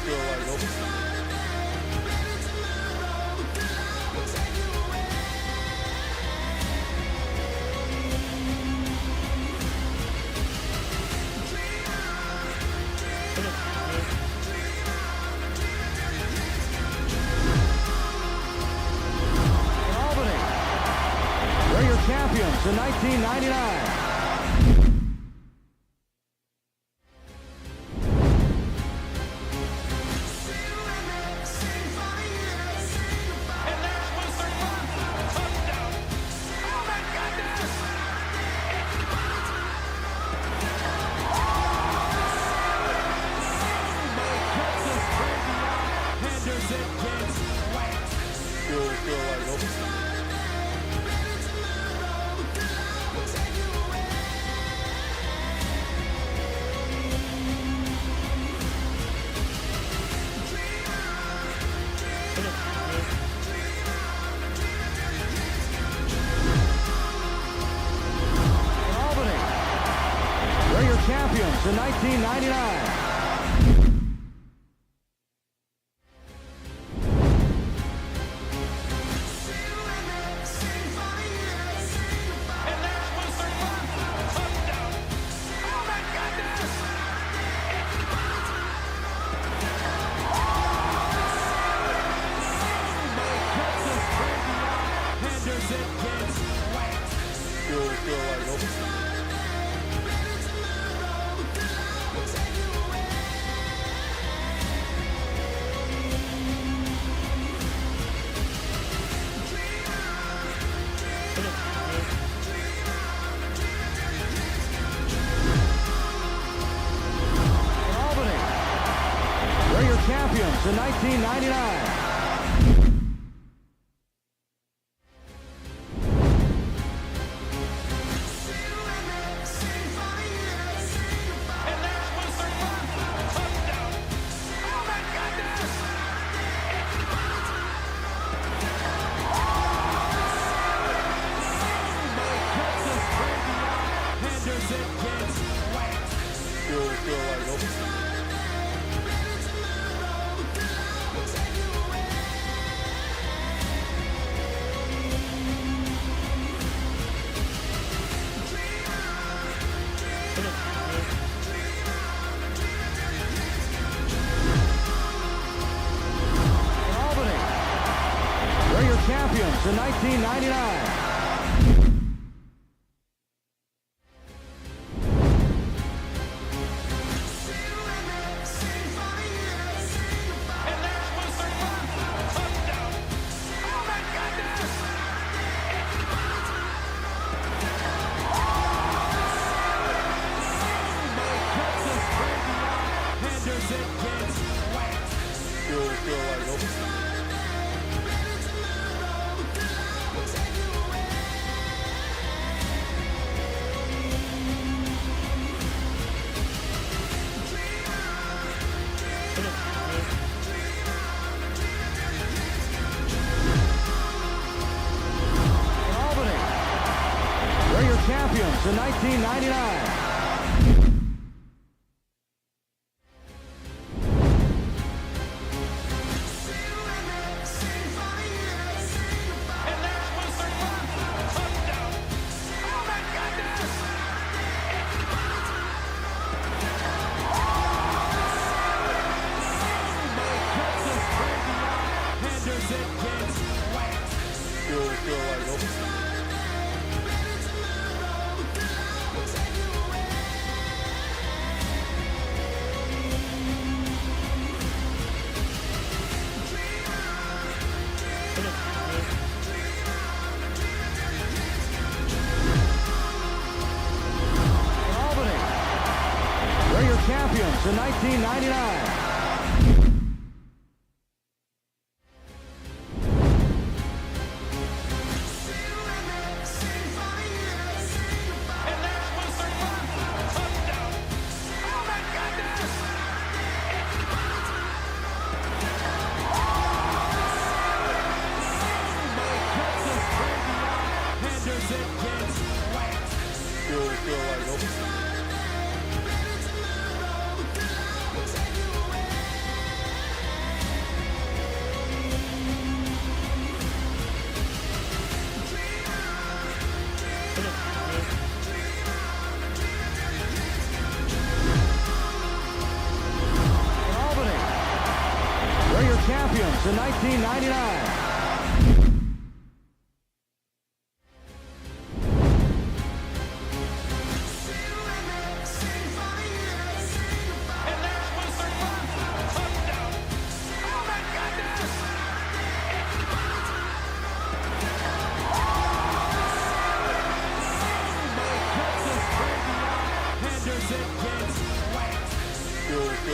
feel like hope. Champions in 1999. Feel like hope. Champions in 1999. Feel like hope. Champions in 1999. Feel like hope. Champions in 1999. Feel like hope. Champions in 1999. Feel like hope. Champions in 1999. Feel like hope. champions in 1999. Feel like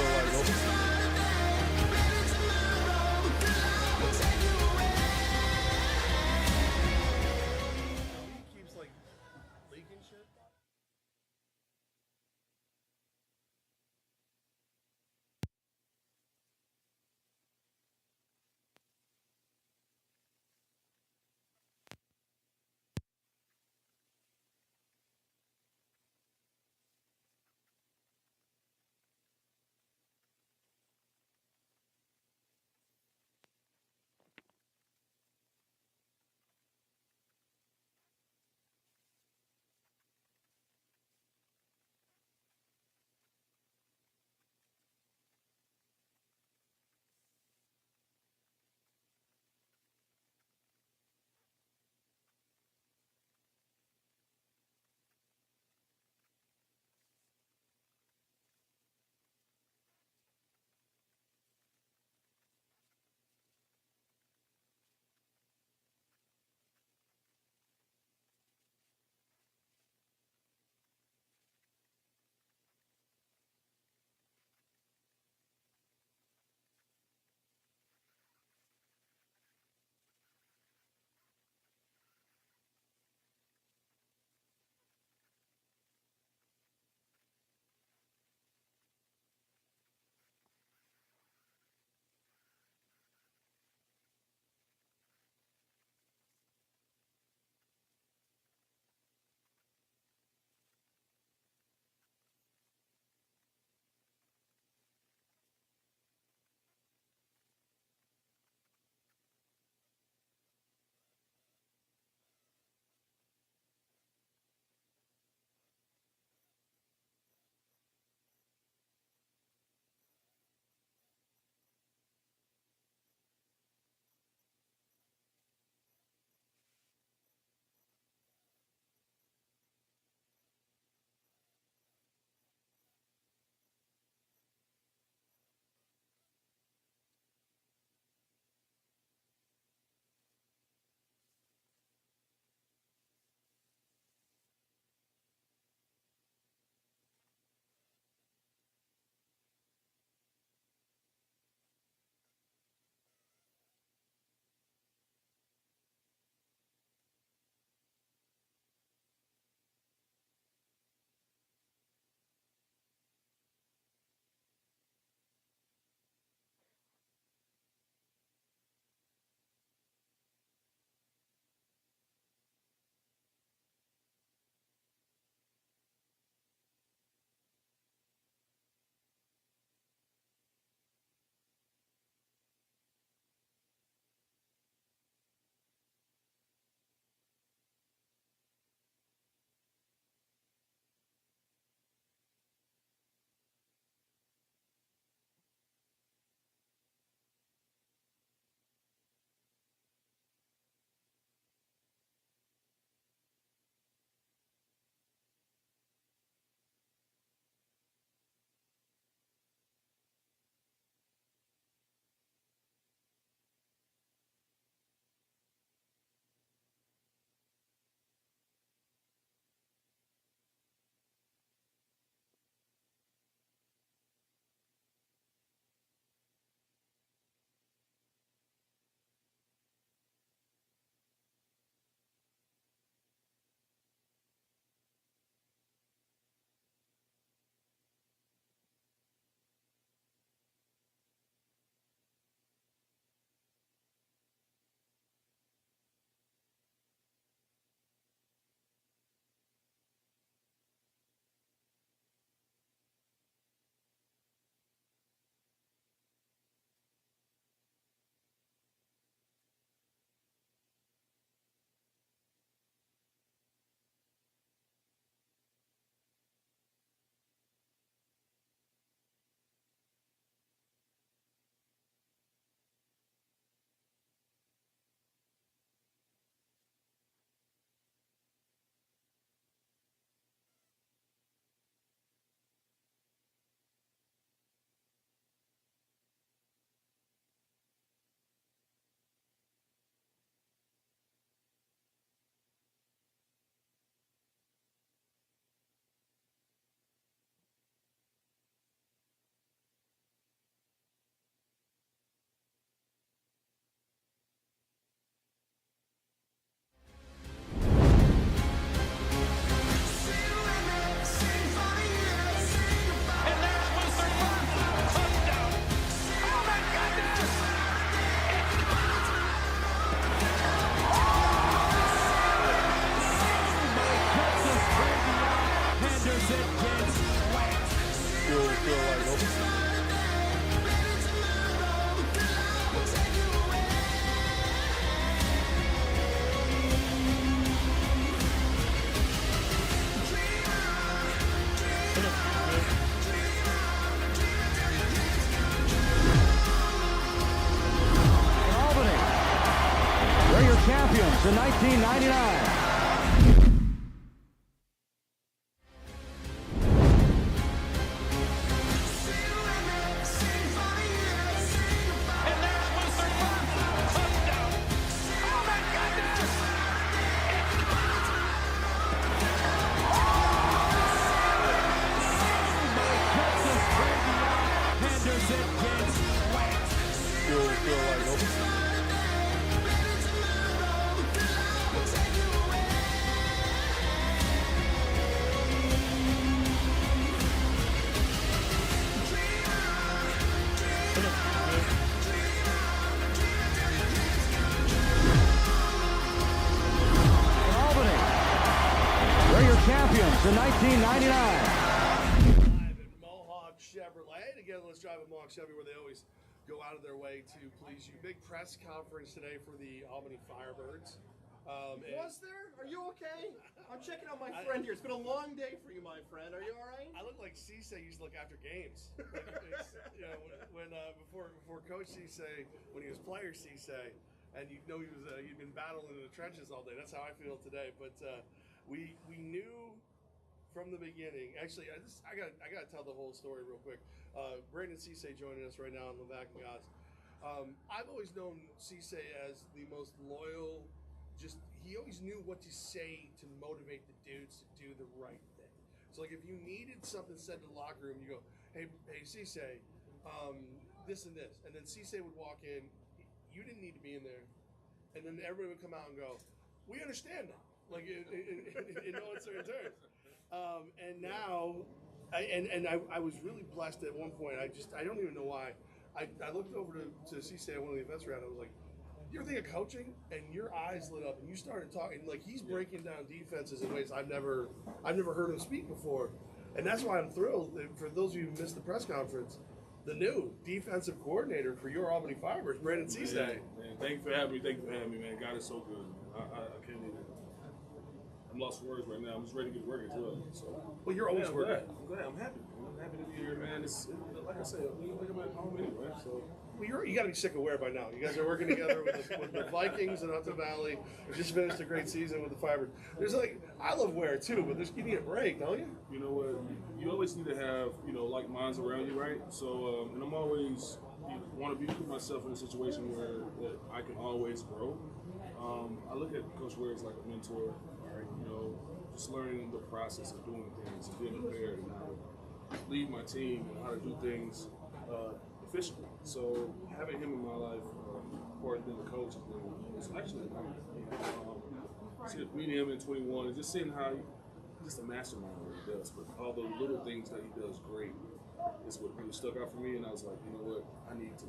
champions in 1999. Feel like Albany, they're your champions in 1999. Live at Mohawk Chevrolet. Together, let's drive at Mohawk Chevy, where they always go out of their way to please you. Big press conference today for the Albany Firebirds. Was there? Are you okay? I'm checking out my friend here. It's been a long day for you, my friend. Are you all right? I look like Cisse used to look after games. When before Coach Cisse, when he was player Cisse, and you know he'd been battling in the trenches all day. That's how I feel today. But we knew from the beginning. Actually, I got to tell the whole story real quick. Brandon Cisse joining us right now on Levac and Goss. I've always known Cisse as the most loyal. He always knew what to say to motivate the dudes to do the right thing. So like if you needed something said to the locker room, you go, hey Cisse, this and this, and then Cisse would walk in. You didn't need to be in there, and then everybody would come out and go, we understand now, like in no uncertain terms. And now, I was really blessed at one point. I don't even know why. I looked over to Cisse at one of the events around. I was like, you ever think of coaching? And your eyes lit up, and you started talking. Like he's breaking down defenses in ways I've never heard him speak before, and that's why I'm thrilled. For those of you who missed the press conference, the new defensive coordinator for your Albany Firebirds, Brandon Cisse. Man, thank you for having me. Thank you for having me, man. God is so good. I can't even. I'm lost for words right now. I'm just ready to get work as well. So. Well, you're always working. I'm glad. I'm happy. I'm happy to be here, man. Like I said, I'm at home anyway. So. Well, you got to be sick of Ware by now. You guys are working together with the Vikings and Hudson Valley. You just finished a great season with the Firebirds. I love Ware too, but you need a break, don't you? You know what? You always need to have like minds around you, right? So, and I'm always want to put myself in a situation where that I can always grow. I look at Coach Ware as like a mentor, right? Just learning the process of doing things and being prepared and how to lead my team and how to do things efficiently. So having him in my life, more than the coach, was actually meeting him in 21 and just seeing how he's just a mastermind of what he does, but all the little things that he does great is what really stuck out for me. And I was like, you know what, I need to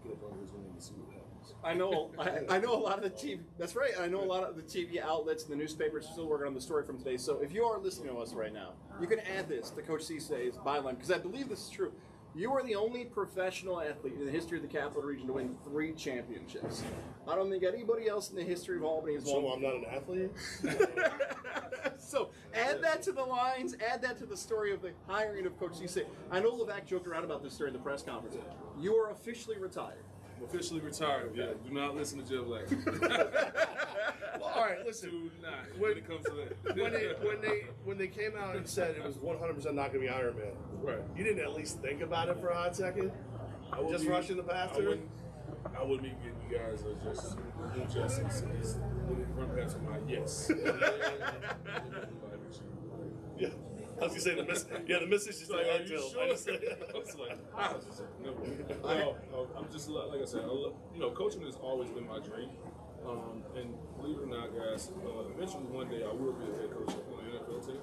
get up on his wing and see what happens. I know a lot of the TV. That's right. I know a lot of the TV outlets and the newspapers are still working on the story from today. So if you are listening to us right now, you can add this to Coach Cisse's byline because I believe this is true. You are the only professional athlete in the history of the Capital Region to win 3 championships. I don't think anybody else in the history of Albany has won. So I'm not an athlete? So add that to the lines, add that to the story of the hiring of Coach Cisse. I know Levac joked around about this during the press conference. You are officially retired. I'm officially retired. Yeah, do not listen to Jeff Black. Well, all right, listen. Do not when it comes to that. when they came out and said it was 100% not going to be Iron Man, right? You didn't at least think about it for a hot second? Just rushing the pastor? I wouldn't be getting you guys just injustice. Just run past my yes. Yeah. I was gonna say the message is like, are you sure? I was like, no. I'm just like I said, coaching has always been my dream. And believe it or not, guys, eventually one day I will be a head coach on the NFL team.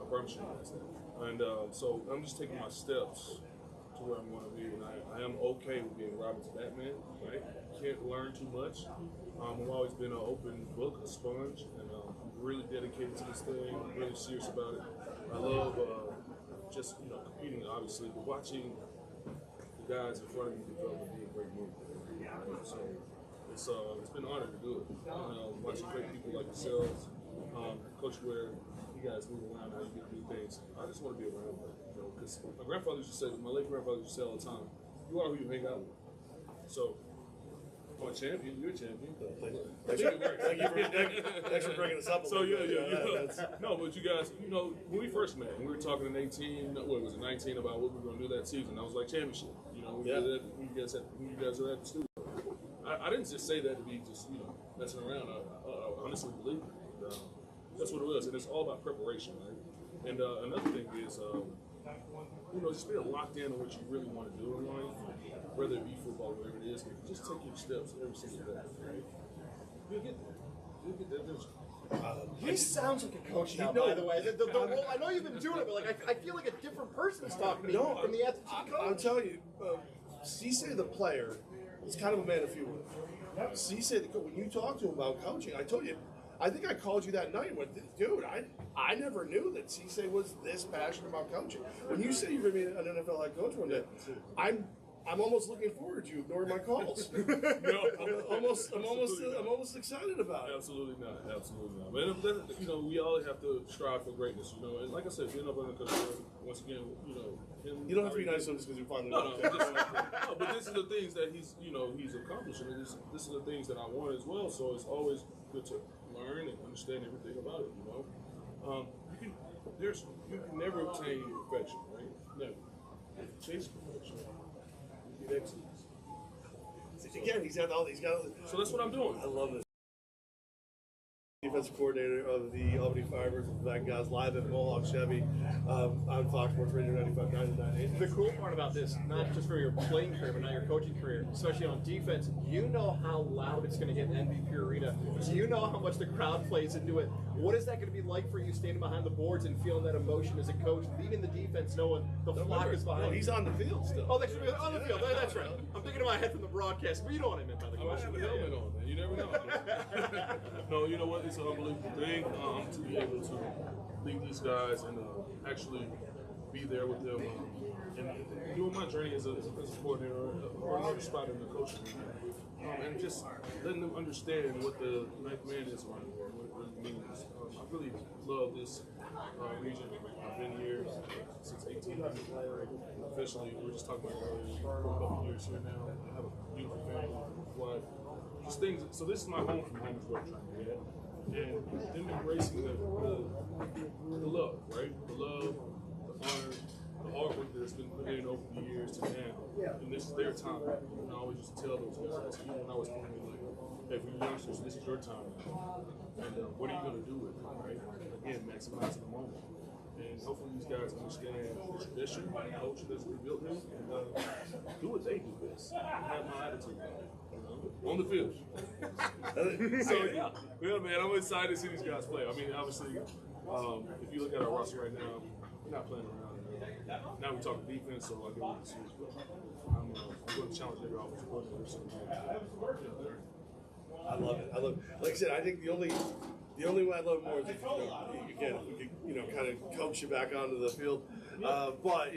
I promise you guys that. And so I'm just taking my steps to where I'm going to be, and I am okay with being Robin's Batman. Right? Can't learn too much. I've always been an open book, a sponge, and I'm really dedicated to this thing. I'm really serious about it. I love just competing, obviously, but watching the guys in front of me develop and be a great move. So it's been an honor to do it. Watching great people like yourselves, Coach Ware, you guys move around how you get to do things. I just want to be around that, because my grandfather used to say, my late grandfather used to say all the time, you are who you hang out with. So Oh, champion, you're a champion. Thanks for bringing us up. So That's no, but you guys, when we first met, we were talking in 18, what was it, 19, about what we were going to do that season. I was like, championship. When you guys are at the studio. I didn't just say that to be just messing around. I honestly believe it. That's what it was, and it's all about preparation, right? And another thing is, just being locked in on what you really want to do in life, whether it be football, whatever it is. Just take your steps every single day, right? You'll get there. You'll get that vision. He sounds like a coach now, by the way. The role, I know you've been doing it, but I feel like a different person's talking to me from the athlete to the coach. I'm telling you, Cisse the player is kind of a man of few words. Cisse the coach, when you talk to him about coaching, I told you, I think I called you that night and went, dude, I never knew that Cisse was this passionate about coaching. When you say you're going to be an NFL head coach one day, I'm almost looking forward to you ignoring my calls. I'm almost excited about it. Absolutely not. But we all have to strive for greatness. And like I said, being up under control. Once again, him. You don't have to be nice to him just because you finally. No. But this is the things that he's accomplishing. And this is the things that I want as well. So it's always good to learn and understand everything about it. You can never obtain perfection, right? Never. If you chase perfection, you get excellence. Again, he's got all these guys. So that's what I'm doing. I love this. Defensive coordinator of the Albany Firebirds, back guys live at Mohawk Chevy on Fox Sports Radio 95.9. The cool part about this, not just for your playing career, but now your coaching career, especially on defense, you know how loud it's going to get in MVP Arena. You know how much the crowd plays into it. What is that going to be like for you standing behind the boards and feeling that emotion as a coach, leading the defense, knowing the flock is behind you? He's on the field still. Oh, that's on the field. That's right. I'm thinking in my head from the broadcast, but you know what I meant by the question. I'm the helmet on, man. You never know. No, you know what? It's an unbelievable thing to be able to lead these guys and actually be there with them and doing my journey as a coordinator or another spot in the coaching room. And just letting them understand what the ninth man is around here, what it really means. I really love this region. I've been here since 18 officially. We were just talking about it earlier for a couple of years here now. I have a beautiful family, wife. Just things. So this is my home from home is what I'm trying to get at. And them embracing the love, right? The love, the honor, the hard work that's been put in over the years to now. And this is their time. And I always used to tell those guys, even when I was playing, like, hey, for you youngsters, this is your time now. And what are you going to do with it, right? Again, maximizing the moment. And hopefully these guys understand the tradition, the culture that's been built here, and do what they do best. And have my attitude on the field. So yeah, man, I'm excited to see these guys play. I mean, obviously, if you look at our roster right now, we're not playing around. Now we're talking defense, so I get what this is. I'm going to challenge every offensive coordinator. I love it. Like I said, I think the only way I love it more is if, again, we could kind of coach you back onto the field. But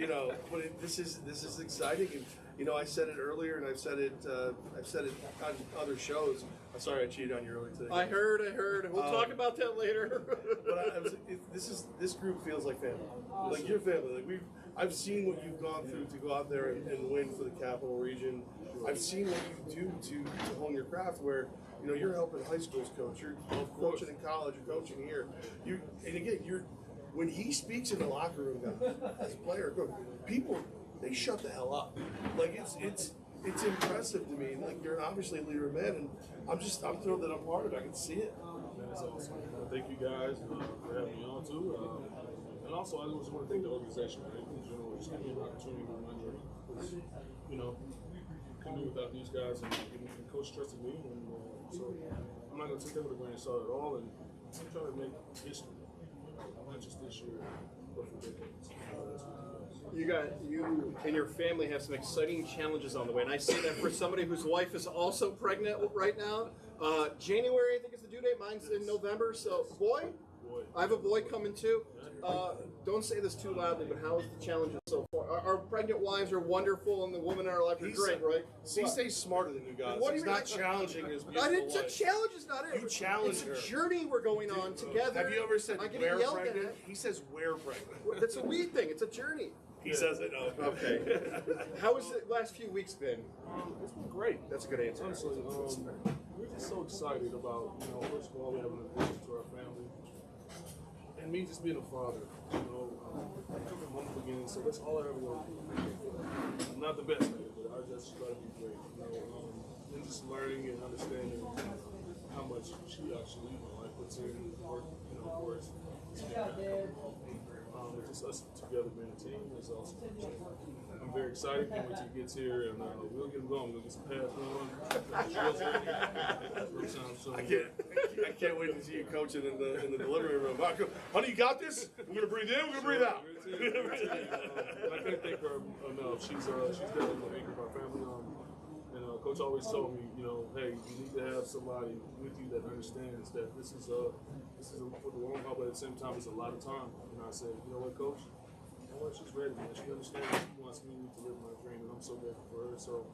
this is exciting. And I said it earlier, and I've said it on other shows. I'm sorry I cheated on you earlier today. I heard. We'll talk about that later. But this group feels like family. Like your family. Like I've seen what you've gone through to go out there and win for the Capital Region. I've seen what you do to hone your craft. Where you're helping high schools coach. You're coaching in college. You're coaching here. When he speaks in the locker room, as a player, people. They shut the hell up. Like it's impressive to me. Like you're obviously a leader of men, and I'm thrilled that I'm part of it. I can see it. That's awesome. Thank you guys for having me on too. And also, I just want to thank the organization, right? In general, just giving me an opportunity to run your, couldn't do without these guys, and Coach trusted me, and so I'm not going to take that with a grain of salt at all. And I'm trying to make history, not just this year, but for decades. You and your family have some exciting challenges on the way, and I say that for somebody whose wife is also pregnant right now. January, I think, is the due date. Mine's in November. So, boy, I have a boy coming too. Don't say this too loudly, but how is the challenges so far? Our pregnant wives are wonderful, and the women in our life are great, right? He's smarter than you guys. What do He's you not mean? challenging his A wife. challenge is not it. You challenge her. It's a journey we're going on together. Have you ever said I get we're yelled pregnant? at. He says we're pregnant. That's a we thing. It's a journey. He says it. No. Okay. How has the last few weeks been? It's been great. That's a good answer. Honestly, we're just so excited about, first of all, we have an addition to our family. And me just being a father, I took him home again, so that's all I ever wanted to do. I'm not the best at it, but I just try to be great. And just learning and understanding how much she actually, puts in work, for us. Just us together being a team is awesome. I'm very excited. Can't wait till he gets here, and we'll get him going. We'll get some pads going. I can't wait to see you coaching in the delivery room. Honey, you got this? We're gonna breathe in. We're gonna breathe out. I can't thank her enough. She's definitely the anchor of our family. And Coach always told me, hey, you need to have somebody with you that understands that this is for the long haul, but at the same time, it's a lot of time. And I said, you know what, Coach? She's ready, man. She understands she wants me to live my dream, and I'm so grateful for her. So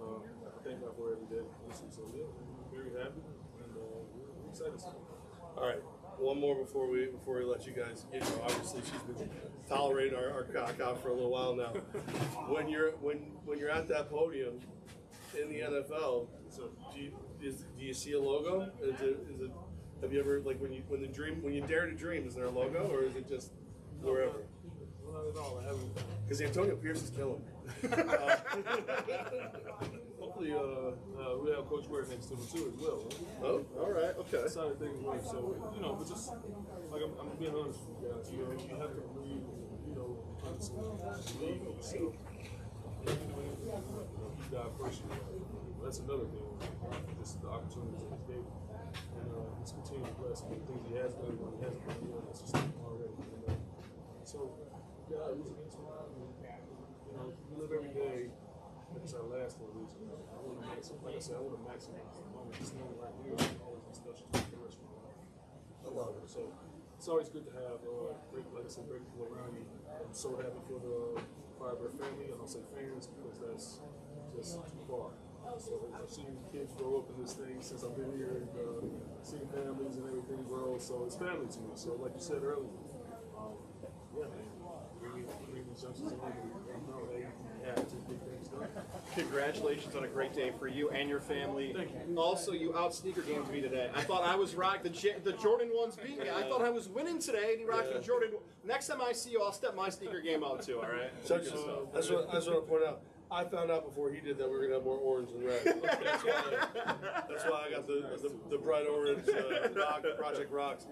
I thank God for her every day. So yeah, I'm very happy, and we're excited. All right. One more before we let you guys. Obviously she's been tolerating our cock out for a little while now. When you're at that podium in the NFL, so do you see a logo? Is it? Have you ever when you dare to dream? Is there a logo, or is it just wherever? Not at all. I haven't. Because Antonio Pierce is killing me. Hopefully, we have Coach Ware next to him too as well. Right? Oh, all right, okay. That's how things work. So but just like I'm being honest with you guys. You have to believe, honestly, believe in yourself. You die first. That's another thing. Just the opportunities that he's given, and just continue to bless him. The things he has done, what he hasn't been doing. That's just already. So. Yeah, it was against mine. We live every day like it's our last one. I want to maximize the moment. This moment right here is always be special to the rest of my life. I love it. So it's always good to have great people around you. I'm so happy for the Firebird family. I don't say fans because that's just too far. So I've seen kids grow up in this thing since I've been here, and seen families and everything grow. So it's family to me. So like you said earlier, yeah, man. Congratulations on a great day for you and your family. Thank you. Also, you out-sneaker gamed me today. I thought I was rocking the Jordan ones beat me. I thought I was winning today, and you rocked the Jordan. Next time I see you, I'll step my sneaker game out too. All right. That's what I point out. I found out before he did that we were gonna have more orange than red. That's why I got the bright orange Project Rocks.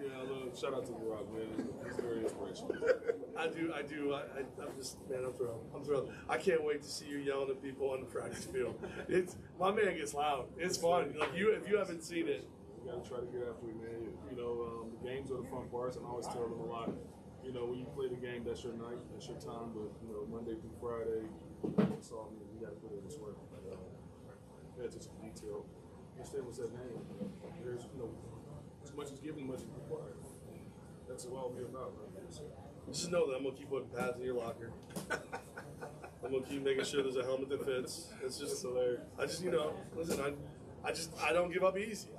Shout out to The Rock, man. He's very inspirational. I'm thrilled. I'm thrilled. I can't wait to see you yelling at people on the practice field. My man gets loud. It's fun. If you haven't seen it, you gotta try to get after it, man. The games are the fun parts, and I always tell them a lot. When you play the game, that's your night, that's your time. But Monday through Friday, it's all you got to put in this work. Pay attention to detail. Understand what's that name. There's as much as given, much as required. That's what we're about, right? So, just know that I'm gonna keep putting pads in your locker. I'm gonna keep making sure there's a helmet that fits. It's just hilarious. Listen, I don't give up easy.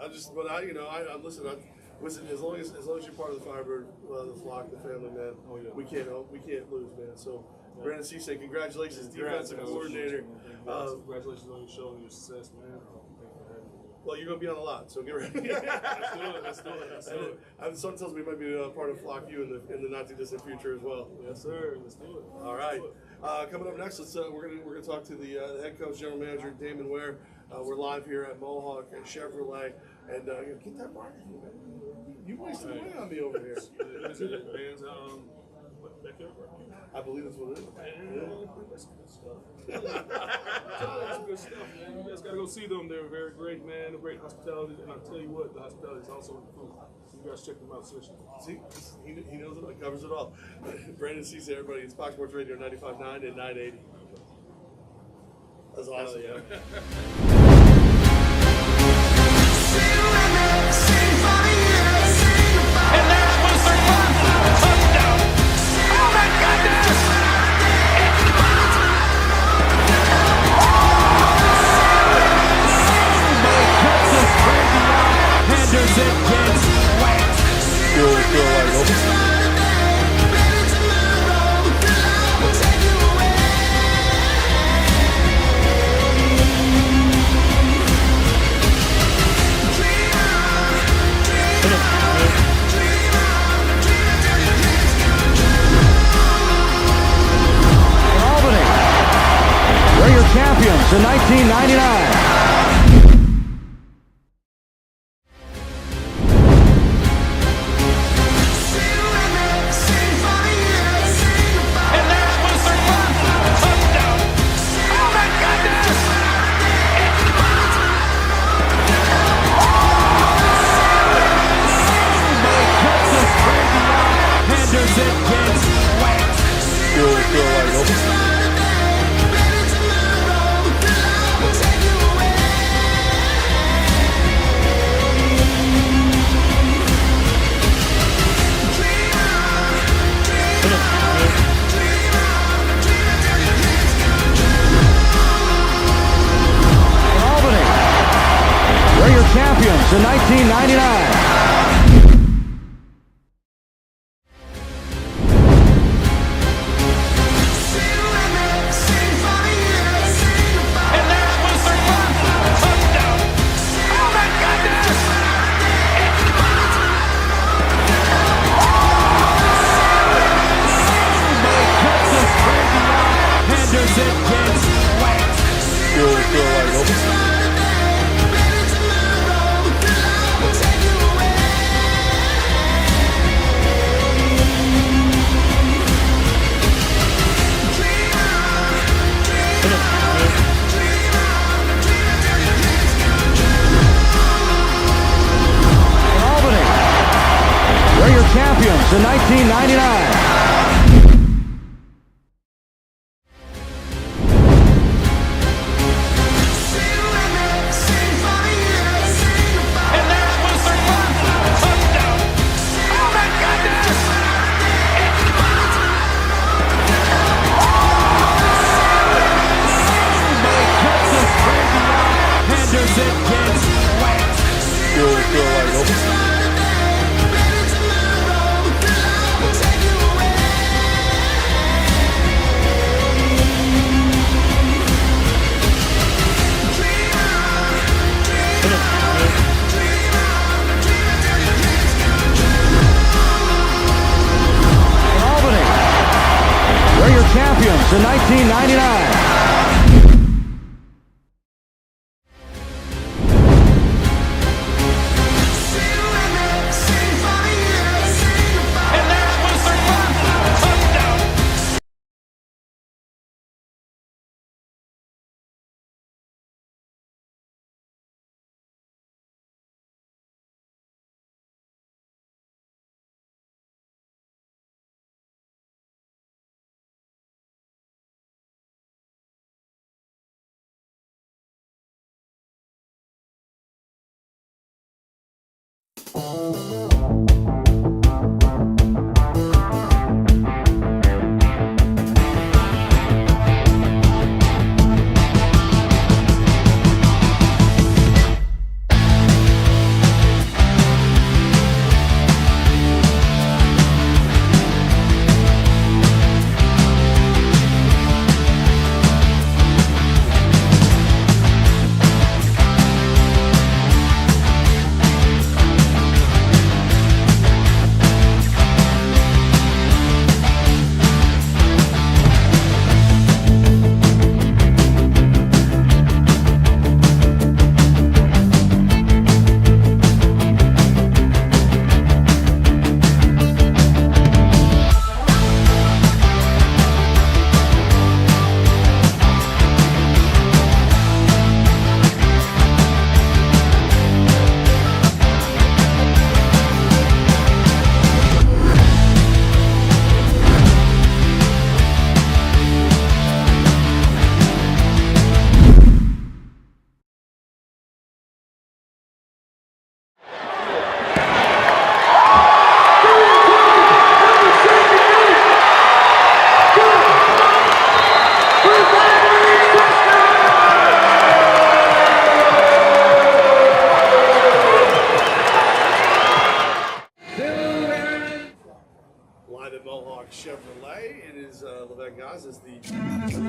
Listen, as long as you're part of the Firebird, the flock, the family, man, we can't lose, man. So, Brandon Cisse, congratulations, defensive coordinator. Congratulations on your show and your success, man. Thanks for having me. Well, you're going to be on a lot, so get ready. Let's do it. Someone tells me you might be part of Flock U in the not too distant future as well. Yes, sir. Let's do it. All right. Coming up next, we're gonna talk to the head coach, general manager, Damon Ware. We're live here at Mohawk and Chevrolet, and get that market, man. You wasted away on me over here. Is it Vans, backyard? I believe that's what it is. That's good stuff. That's good stuff, man. You guys gotta go see them. They're very great, man. Great hospitality, and I'll tell you what, the hospitality is also in the food. You guys check them out, seriously. See, he knows it. He covers it all. Brandon Cisse, everybody. It's Fox Sports Radio 95.9 and 980. That's awesome. Yeah. Feel like 1999. Feel like open. Albany, they're your champions in 1999. Feel like open. Albany, they're your champions in 1999. Feel like open. Albany, they're your champions in 1999. Chevrolet. It is Levesque Goss, as the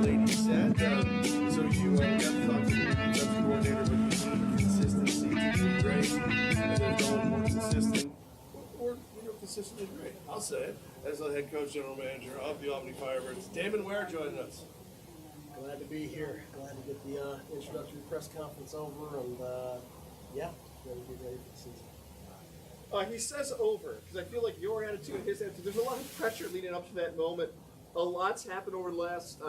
lady said. So you got to talk to the defensive coordinator, but you need consistency to be great. And there's no one more consistent or consistently great. I'll say it as the head coach, general manager of the Albany Firebirds. Damon Ware joining us. Glad to be here. Glad to get the introductory press conference over, and yeah, ready to get ready for the season. He says over, because I feel like your attitude and his attitude, there's a lot of pressure leading up to that moment. A lot's happened over the last,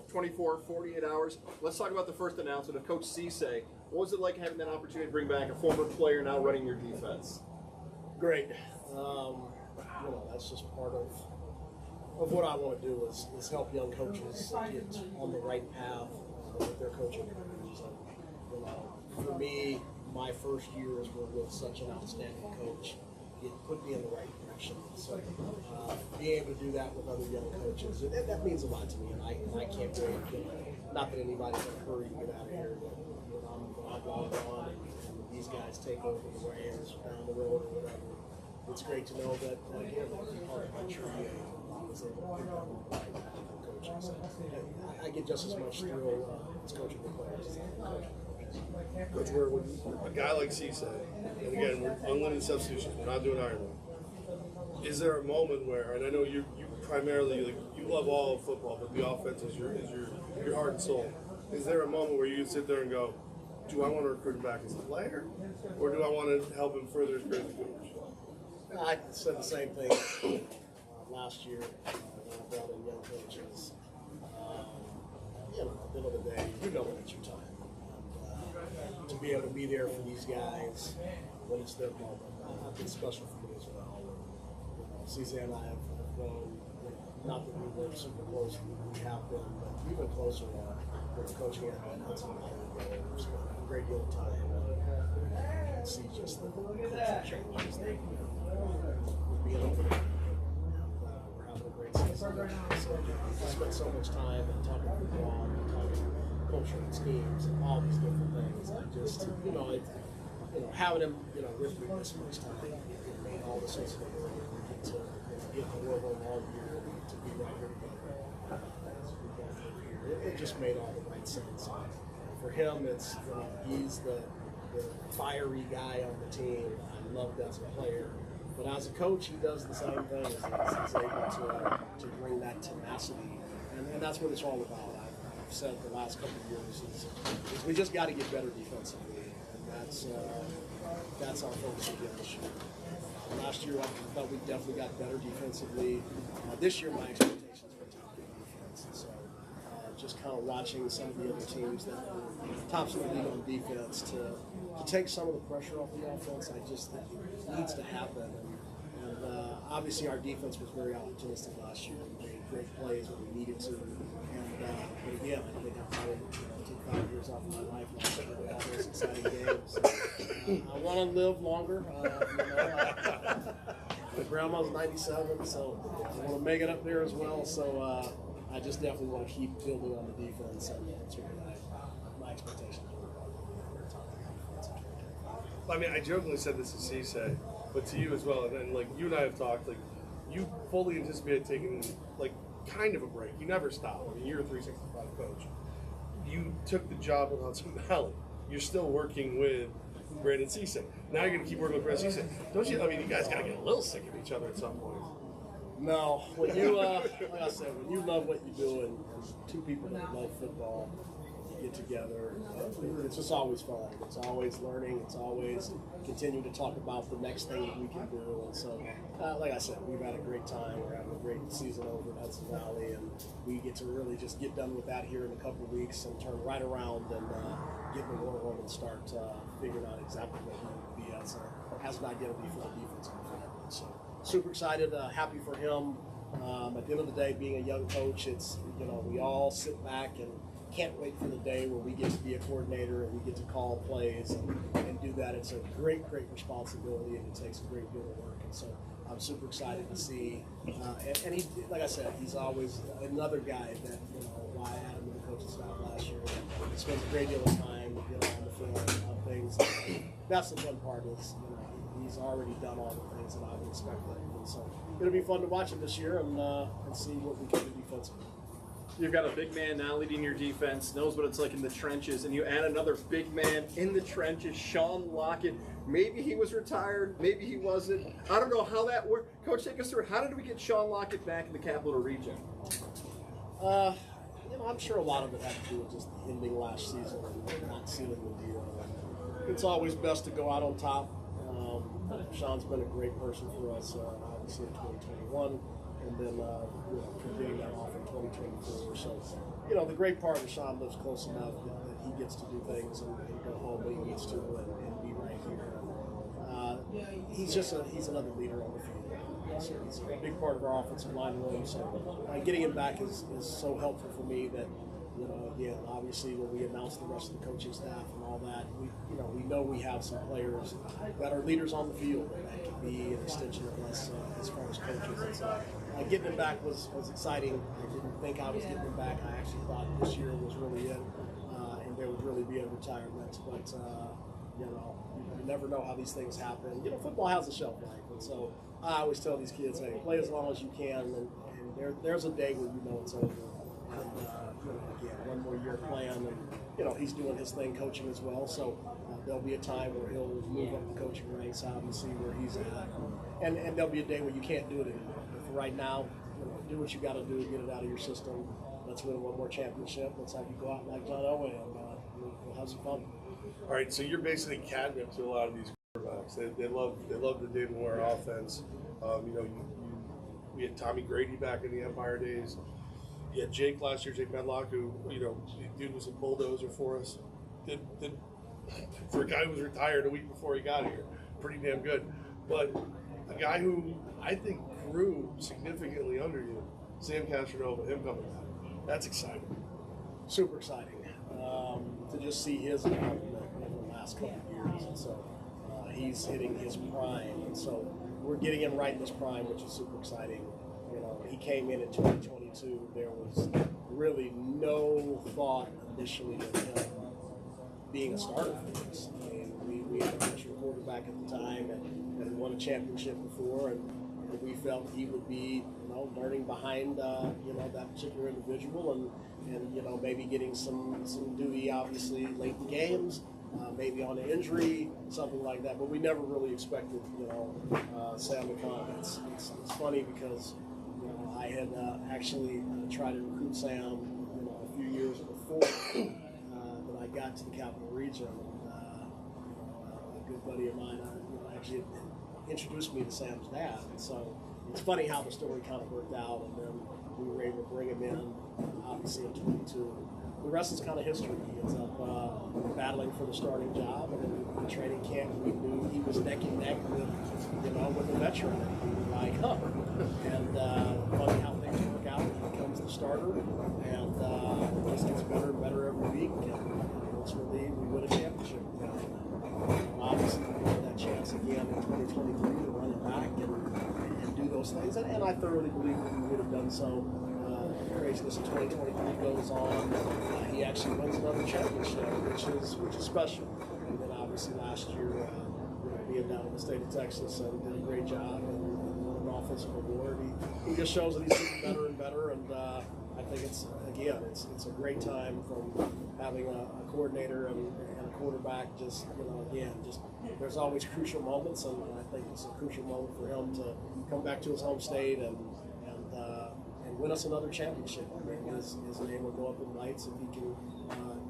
24, 48 hours. Let's talk about the first announcement of Coach Cisse. What was it like having that opportunity to bring back a former player now running your defense? Great. That's just part of what I want to do is help young coaches get on the right path with their coaching careers. And, for me, my first years were with such an outstanding coach. It put me in the right direction. So being able to do that with other young coaches, that means a lot to me, and I can't wait. Not that anybody's in a hurry to get out of here, but I'm long gone, and these guys take over the reins down the road or whatever. It's great to know that, again, part of my tree is able to pick up on the right path of coaching. So I get just as much thrill as coaching the players as I can coaching. Coach, when a guy like Cisse, and again, we're unlimited substitutions, we're not doing Ironman. Is there a moment where, and I know you primarily, you love all of football, but the offense is your heart and soul. Is there a moment where you sit there and go, do I want to recruit him back as a player, or do I want to help him further his career as a coach? I said the same thing last year when I brought in young coaches. At the end of the day, you know when it's your time. To be able to be there for these guys when it's their moment, I think it's special for me as well. Cisse and I have grown, not that we were super close, we have been, but even closer with coaching at Hudson Valley. We've spent a great deal of time and see just the culture changes that we're being over there. We're having a great season. So we spent so much time talking football and talking culture and teams and all these different things. I just, having him, with me this much time, it made all the sense in the world to get the world on all year, to be right here together. As we both live here. It just made all the right sense. For him, it's, he's the fiery guy on the team. I loved as a player. But as a coach, he does the same thing. He's able to bring that tenacity. And that's what it's all about. I've said the last couple of years is we just got to get better defensively, and that's our focus again this year. Last year I thought we definitely got better defensively. This year my expectations were top defense, and so just kind of watching some of the other teams that were tops of the league on defense to take some of the pressure off the offense. It needs to happen, and obviously our defense was very opportunistic last year. We made great plays when we needed to. But again, I think I probably took 5 years off of my life now to all those exciting games. I want to live longer. My grandma's 97, so I want to make it up there as well. So I just definitely want to keep building on the defense, and that's really my expectation. I mean, I jokingly said this to Cisse, but to you as well, and like you and I have talked, like you fully anticipated taking like kind of a break. You never stop. I mean, you're a 365 coach. You took the job with Hudson Valley. You're still working with Brandon Cisse. Now you're going to keep working with Brandon Cisse. Don't you? I mean, you guys got to get a little sick of each other at some point. No, when you, like I said, when you love what you do and two people that love football get together, it's just always fun. It's always learning. It's always continuing to talk about the next thing that we can do. And so, like I said, we've had a great time. We're having a great season over at Hudson Valley, and we get to really just get done with that here in a couple of weeks and turn right around and get in the war room and start figuring out exactly what we want to be as an identity for the defense. So super excited, happy for him. At the end of the day, being a young coach, it's we all sit back and can't wait for the day where we get to be a coordinator and we get to call plays and do that. It's a great responsibility, and it takes a great deal of work. And so I'm super excited to see. And he, like I said, he's always another guy that I had him with the coaching staff last year. He spends a great deal of time on the field on things. That's the fun part is he's already done all the things that I would expect of him. And so it'll be fun to watch him this year and see what we can do defensively. You've got a big man now leading your defense, knows what it's like in the trenches, and you add another big man in the trenches, Sean Lockett. Maybe he was retired, maybe he wasn't. I don't know how that worked. Coach, take us through. How did we get Sean Lockett back in the Capital Region? I'm sure a lot of it had to do with just the ending last season and not sealing the deal. It's always best to go out on top. Sean's been a great person for us, obviously in 2021, and then continuing that off in 2024. So, the great part is Sean lives close enough that he gets to do things and go home when he needs to and be right here. He's another leader on the field. So he's a big part of our offensive line room. So getting him back is so helpful for me that, again, obviously when we announce the rest of the coaching staff and all that, we know we have some players that are leaders on the field that can be an extension of us as far as coaches. And so getting him back was exciting. I didn't think I was getting him back. I actually thought this year was really it, and there would really be a retirement. But you never know how these things happen. Football has a shelf life, and so I always tell these kids, hey, play as long as you can, and there's a day where it's over. And again, one more year playing, and he's doing his thing coaching as well. So there'll be a time where he'll move up the coaching ranks, obviously where he's at, and there'll be a day where you can't do it anymore. But for right now, do what you got to do, get it out of your system. Let's win one more championship. Let's have you go out like John Elway, and we'll have some fun. All right, so you're basically catnip to a lot of these quarterbacks. They love the David Moore offense. We had Tommy Grady back in the Empire days. You had Jake last year, Jake Medlock, who dude was a bulldozer for us. Did for a guy who was retired a week before he got here, pretty damn good. But a guy who I think grew significantly under you, Sam Castronova, him coming back. That's exciting. Super exciting to just see his development in the last couple of years. And so he's hitting his prime. And so we're getting him right in his prime, which is super exciting. He came in 2022. There was really no thought initially of him being a starter for us. I mean, we had a veteran quarterback at the time and had won a championship before, and we felt he would be, learning behind, that particular individual, and maybe getting some duty, obviously, late in games, maybe on an injury, something like that. But we never really expected, Sam to come. It's funny because, I had actually tried to recruit Sam, a few years before that I got to the Capital Region. A good buddy of mine, actually introduced me to Sam's dad, and so it's funny how the story kind of worked out, and then we were able to bring him in, obviously in 22. The rest is kind of history. He ends up battling for the starting job, and in the training camp, we knew he was neck and neck with a veteran. We were like, and funny how things work out. He becomes the starter, and it just gets better and better every week, and ultimately we win a championship. Obviously, we get that chance again in 2023 to run it back and do those things, and I thoroughly believe that we would have done so. Craziness in 2023 goes on. He actually wins another championship, which is special. And then obviously last year, being down in the state of Texas, and did a great job and won an offensive award. He just shows that he's getting better and better, and I think it's a great time from having a coordinator and a quarterback. Just there's always crucial moments, and I think it's a crucial moment for him to come back to his home state and win us another championship. I mean, his name will go up in lights if he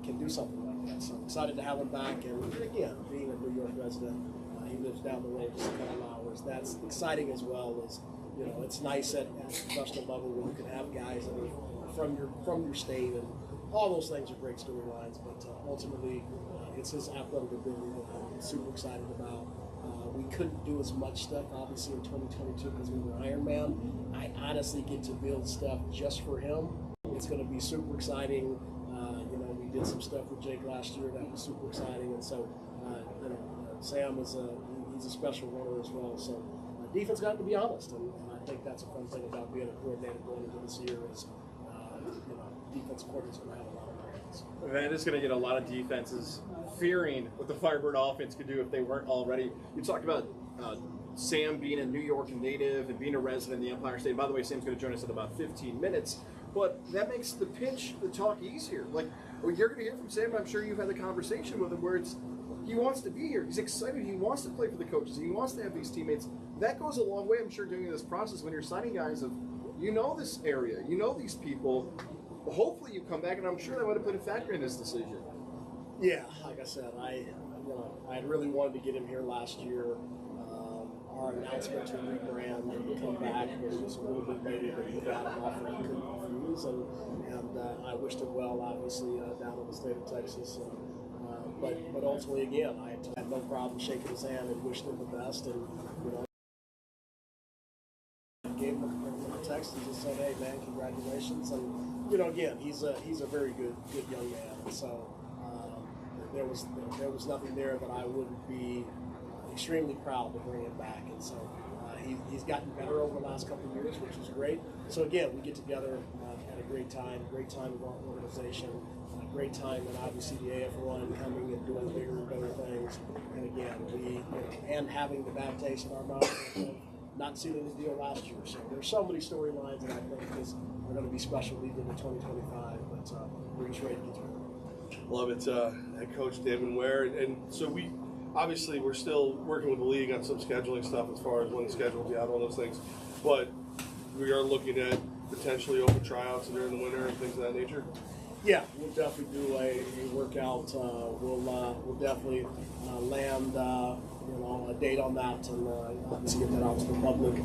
can do something like that. So I'm excited to have him back, and again, being a New York resident, he lives down the road just a couple hours. That's exciting as well. As it's nice at the professional level when you can have guys that are from your state, and all those things are great storylines. But ultimately, it's his athletic ability that I'm super excited about. We couldn't do as much stuff, obviously, in 2022 because we were Ironman. I honestly get to build stuff just for him. It's going to be super exciting. We did some stuff with Jake last year that was super exciting, and so Sam he's a special runner as well. So defense got to be honest, and I think that's a fun thing about being a coordinator going into this year is defense coordinators going to have a lot of hands. That is going to get a lot of defenses fearing what the Firebird offense could do if they weren't already. You talked about Sam being a New York native and being a resident in the Empire State. By the way, Sam's going to join us in about 15 minutes. But that makes the talk easier. Like, you're going to hear from Sam. I'm sure you've had the conversation with him where he wants to be here. He's excited. He wants to play for the coaches. He wants to have these teammates. That goes a long way, I'm sure, during this process when you're signing guys of, this area, these people. hopefully you come back, and I'm sure that would have played a factor in this decision. Yeah, like I said, I really wanted to get him here last year. Our announcement to rebrand and to come back was a little bit later than he got an offer he couldn't refuse, and I wished him well, obviously, down in the state of Texas. But ultimately, again, I had no problem shaking his hand and wished him the best, and gave him a text and just said, "Hey, man, congratulations!" And again, he's a very good young man, and so there was nothing there that I wouldn't be extremely proud to bring him back, and so he's gotten better over the last couple of years, which is great. So again, we get together at a great time with our organization, a great time, and obviously the AF1 coming and doing bigger and better things, and again, and having the bad taste in our mouth of not sealing the deal last year. So there's so many storylines that I think are going to be special leading into 2025, but we're just ready to get to it. Love it, Head Coach David Ware, and so we're still working with the league on some scheduling stuff as far as when the schedule will be out, all those things. But we are looking at potentially open tryouts during the winter and things of that nature. Yeah, we'll definitely do a workout. We'll definitely land a date on that and obviously get that out to the public.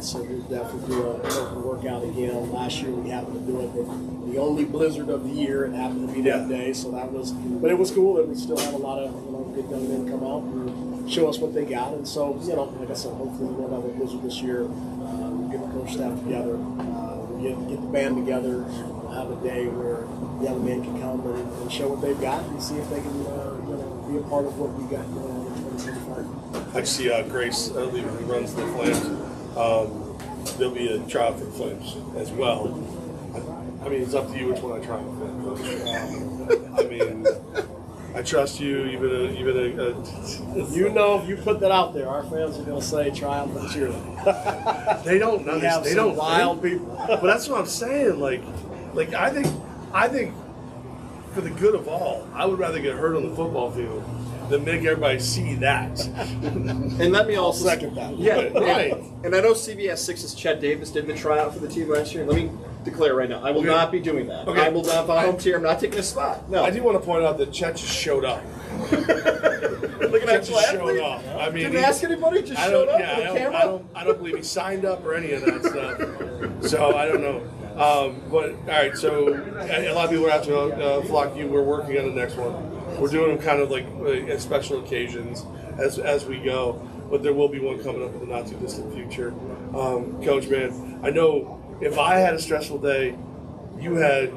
So we'll definitely do an open workout again. Last year we happened to do it the only blizzard of the year. It happened to be that day, so but it was cool. And we still had a lot of good young men come out and show us what they got. And so like I said, hopefully we won't have a blizzard this year. We'll get the coach staff together. We'll get the band together. We'll have a day where young men can come and show what they've got and see if they can be a part of what we got going on in 2025. I see Grace leaving, who runs the Flames. There'll be a tryout for the Flames as well. I mean, it's up to you which one I try with, Coach. I mean, I trust you. You've been a if you put that out there, our fans are going to say try out for the cheerleading. They don't. They don't. Wild people. But that's what I'm saying. Like I think for the good of all, I would rather get hurt on the football field than make everybody see that. And let me also second that. Yeah, right. And I know CBS 6's Chet Davis did the tryout for the team last year. Let me declare right now, I will not be doing that. Okay. I will not volunteer. Here. I'm not taking a spot. No. I do want to point out that Chet just showed up. Look at that Just showed up. I mean, didn't ask anybody. Just showed up with a camera. I don't believe he signed up or any of that stuff. So I don't know. But all right. So a lot of people are asking, Flock, we're working on the next one. We're doing them kind of like as special occasions as we go. But there will be one coming up in the not too distant future. Coach, man, I know if I had a stressful day, you had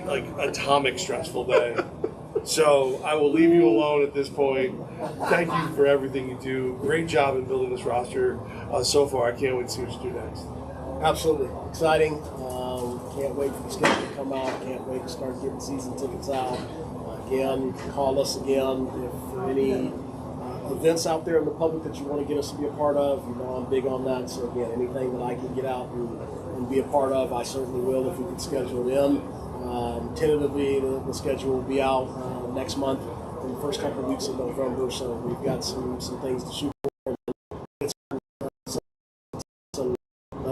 like atomic stressful day. So I will leave you alone at this point. Thank you for everything you do. Great job in building this roster so far. I can't wait to see what you do next. Absolutely. Exciting. Can't wait for the schedule to come out. Can't wait to start getting season tickets out. Again, call us again if for any events out there in the public that you want to get us to be a part of. I'm big on that. So again, anything that I can get out and be a part of, I certainly will if we can schedule it in. Tentatively, the schedule will be out next month in the first couple of weeks of November. So we've got some things to shoot for.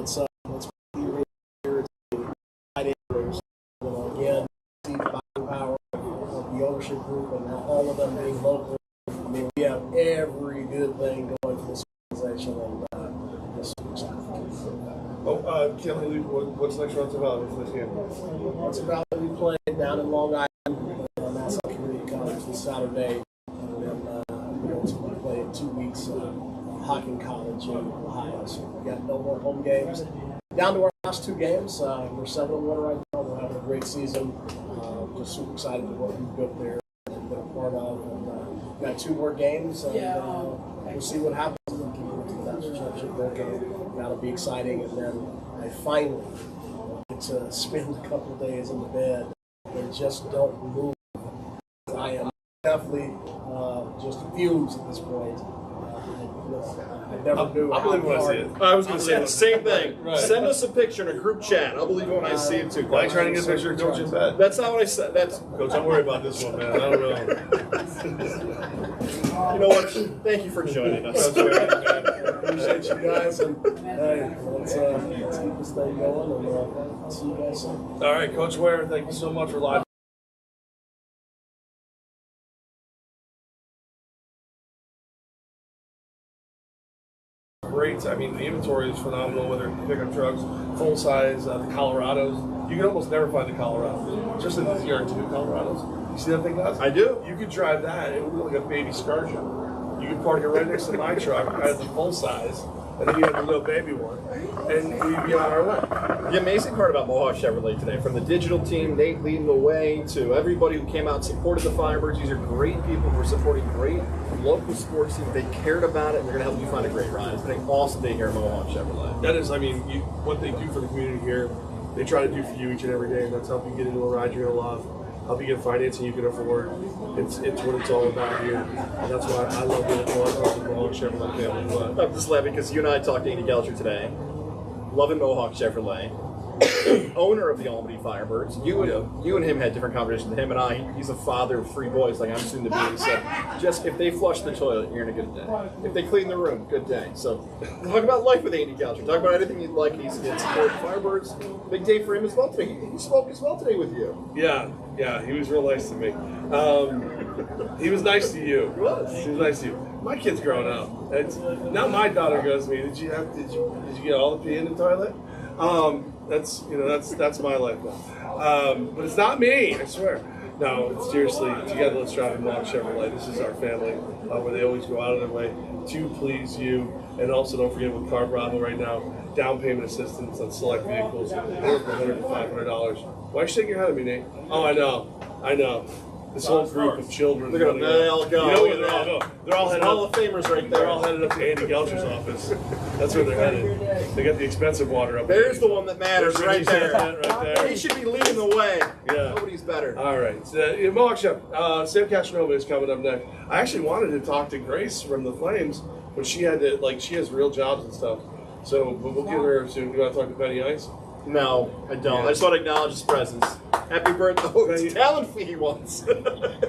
So let's be right here. Again, see the buying power of the ownership group and all of them being local. I mean, we have every good thing going for this organization, and this is exciting. Can't believe what's next round's about. What's this game? It's about that we play down in Long Island, Nassau Community College this Saturday, and then we play in 2 weeks Hocking College in Ohio. So we got no more home games. Down to our last 2 games. We're 7-1 right now. We're having a great season. Just super excited for what we've built there and been a part of. And got 2 more games, and we'll see what happens. That championship bowl game. That'll be exciting, and then I finally get to spend a couple of days in the bed and just don't move. I am definitely just fumes at this point. I never knew. I believe when I see it. I was going to say the same thing. Right. Send us a picture in a group chat. I'll believe it when I see it too. Why are you trying to get a picture of Coach in bed? That's not what I said. That's Coach, don't worry about this one, man. I don't know. You know what? Thank you for joining us. That's great, man. Appreciate you guys, and hey, let's keep this thing going, and see you guys soon. All right, Coach Ware, thank you so much for live. Great. I mean, the inventory is phenomenal, whether it's pickup trucks, full size, the Colorados. You can almost never find the Colorados, just in the ZR2 Colorados. You see that thing, guys? I do. You could drive that, it would look like a baby Scarja. You could park it right next to my truck as the full size, and then you have the little baby one, and we'd be on our way. The amazing part about Mohawk Chevrolet today, from the digital team, Nate leading the way, to everybody who came out and supported the Firebirds, these are great people who are supporting great local sports teams. They cared about it, and they're going to help you find a great ride. It's been an awesome day here at Mohawk Chevrolet. That is, I mean, what they do for the community here, they try to do for you each and every day, and that's help you get into a ride you're going to love, help you get financing you can afford. It's what it's all about here, and that's why I love being a part of the Mohawk Chevrolet family. I'm just laughing because you and I talked to Andy Gelcher today, loving Mohawk Chevrolet, owner of the Albany Firebirds. You and him had different conversations. Him and I, he's a father of 3 boys, like I'm soon to be. He said, just if they flush the toilet, you're in a good day. If they clean the room, good day. So talk about life with Andy Gelcher. Talk about anything you'd like. He's supporting Firebirds. Big day for him as well today. He spoke as well today with you. Yeah, he was real nice to me. He was nice to you. He was. He was nice to you. My kid's growing up. Now my daughter goes to me, did you get all the pee in the toilet? That's my life now. But it's not me, I swear. No, seriously, together let's drive a Mohawk Chevrolet. This is our family, where they always go out of their way to please you. And also don't forget with Car Bravo right now, down payment assistance on select vehicles, over $100 to $500. Why are you shaking your head at me, Nate? Oh, I know. This whole group of children. Look at them, they all go. You know where they all go. They're all headed Hall up. of Famers right there. They're all headed up to Andy Gelcher's office. That's where they're headed. They got the expensive water up there. There's the one that matters right there. Right there. He should be leading the way. Yeah. Nobody's better. All right. So, Mohawk Chef, Sam Castronova is coming up next. I actually wanted to talk to Grace from the Flames, but she had to, she has real jobs and stuff. So, but we'll get her soon. You want to talk to Benny Ice? No, I don't. I just want to acknowledge his presence. Happy birthday. Oh, it's talent fee once.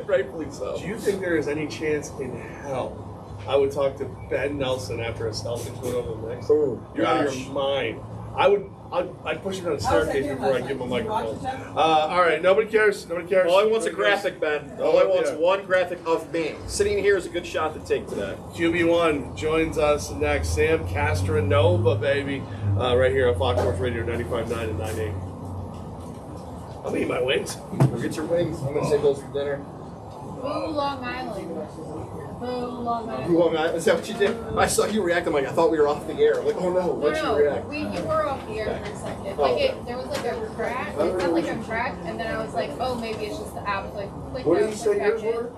Rightfully so. Do you think there is any chance in hell I would talk to Ben Nelson after a Celtics win over the Knicks? Oh, You're out of your mind. I'd push him down a staircase before I give him a microphone. All right, nobody cares. All I want's a graphic, Ben. All I want's one graphic of me. Sitting here is a good shot to take today. QB1 joins us next. Sam Castronova, baby. Right here on Fox Sports Radio 95.9 and 9.8. I'll eat my wings. Go get your wings. I'm going to save those for dinner. Boo, Long Island. Boo, Long Island. Long Island. Is that what you did? I saw you react. I'm like, I thought we were off the air. I'm like, oh no, why'd you react? You were off the air for a second. Oh. There was like a crack. It felt like a crack, and then I was like, oh, maybe it's just the app. Like, What did you say yours were?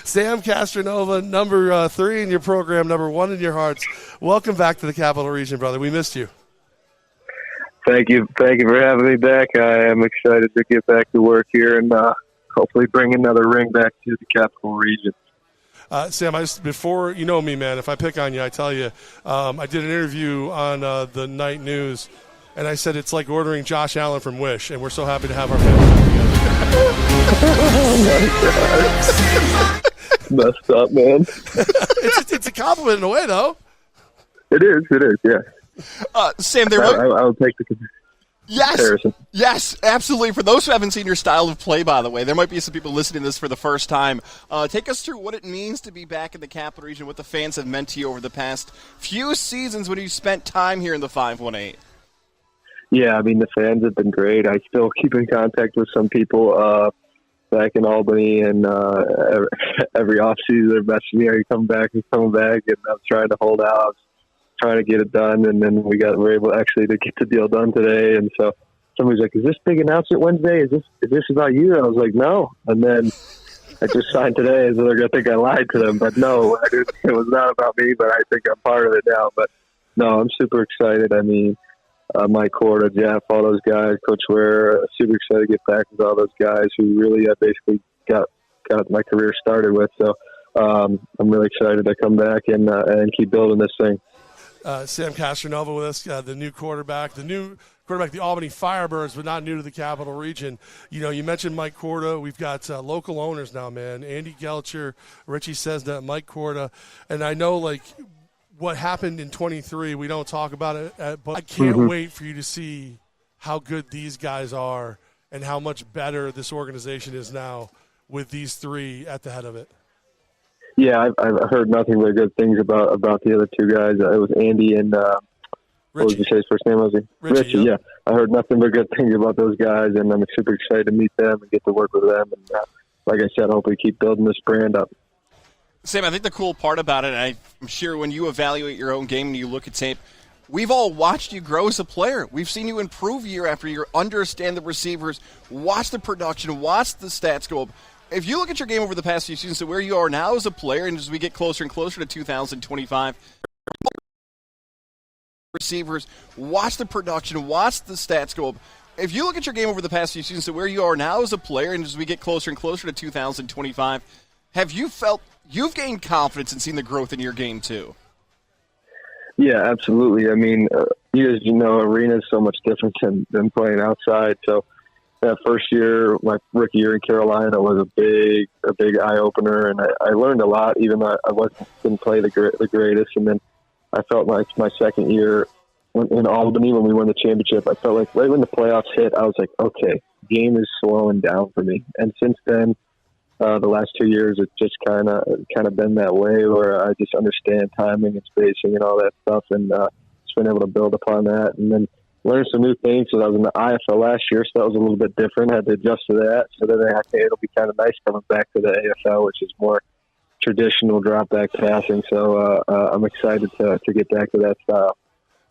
Sam Castronova, number 3 in your program, number 1 in your hearts. Welcome back to the Capital Region, brother. We missed you. Thank you for having me back. I am excited to get back to work here and hopefully bring another ring back to the Capital Region. Sam, before you know me, man, if I pick on you, I tell you, I did an interview on the night news, and I said it's like ordering Josh Allen from Wish, and we're so happy to have our family together. Messed up, man. It's a compliment in a way, though. It is, yeah. Sam, I'll take the comparison. Yes, absolutely. For those who haven't seen your style of play, by the way, there might be some people listening to this for the first time. Take us through what it means to be back in the Capital Region, what the fans have meant to you over the past few seasons when you spent time here in the 518. Yeah, I mean, the fans have been great. I still keep in contact with some people back in Albany, and every offseason they're messaging me, are you coming back? And I'm trying to hold out, trying to get it done, and then we're able actually to get the deal done today. And so somebody's like, "Is this big announcement Wednesday? Is this about you?" And I was like, "No." And then I just signed today, so they're gonna think I lied to them. But no, it was not about me. But I think I'm part of it now. But no, I'm super excited. I mean, Mike Corda, Jeff, all those guys, Coach Ware, super excited to get back with all those guys who really basically got my career started with. So I'm really excited to come back and keep building this thing. Sam Castronova with us, the new quarterback, the Albany Firebirds, but not new to the Capital Region. You know, you mentioned Mike Corda. We've got local owners now, man. Andy Gelcher, Richie Cesna, Mike Corda. And I know, like, what happened in 23, we don't talk about it, but I can't wait for you to see how good these guys are and how much better this organization is now with these 3 at the head of it. Yeah, I've heard nothing but good things about the other 2 guys. It was Andy and what did you say his first name was? Richie. Yeah, I heard nothing but good things about those guys, and I'm super excited to meet them and get to work with them. And like I said, hopefully keep building this brand up. Sam, I think the cool part about it, and I'm sure when you evaluate your own game and you look at tape, we've all watched you grow as a player. We've seen you improve year after year, understand the receivers, watch the production, watch the stats go up. If you look at your game over the past few seasons to where you are now as a player, and as we get closer and closer to 2025, receivers, watch the production, watch the stats go up. If you look at your game over the past few seasons to where you are now as a player, and as we get closer and closer to 2025, have you felt you've gained confidence and seen the growth in your game too? Yeah, absolutely. I mean, you know, arena is so much different than playing outside. So that first year, my rookie year in Carolina, was a big eye opener, and I learned a lot, even though I didn't play the greatest. And then I felt like my second year in Albany, when we won the championship, I felt like right when the playoffs hit, I was like, okay, game is slowing down for me. And since then, the last 2 years, it's just kind of been that way, where I just understand timing and spacing and all that stuff, and just been able to build upon that, and then learn some new things. So I was in the IFL last year, so that was a little bit different. I had to adjust to that. So then it'll be kind of nice coming back to the AFL, which is more traditional drop back passing. So I'm excited to get back to that style.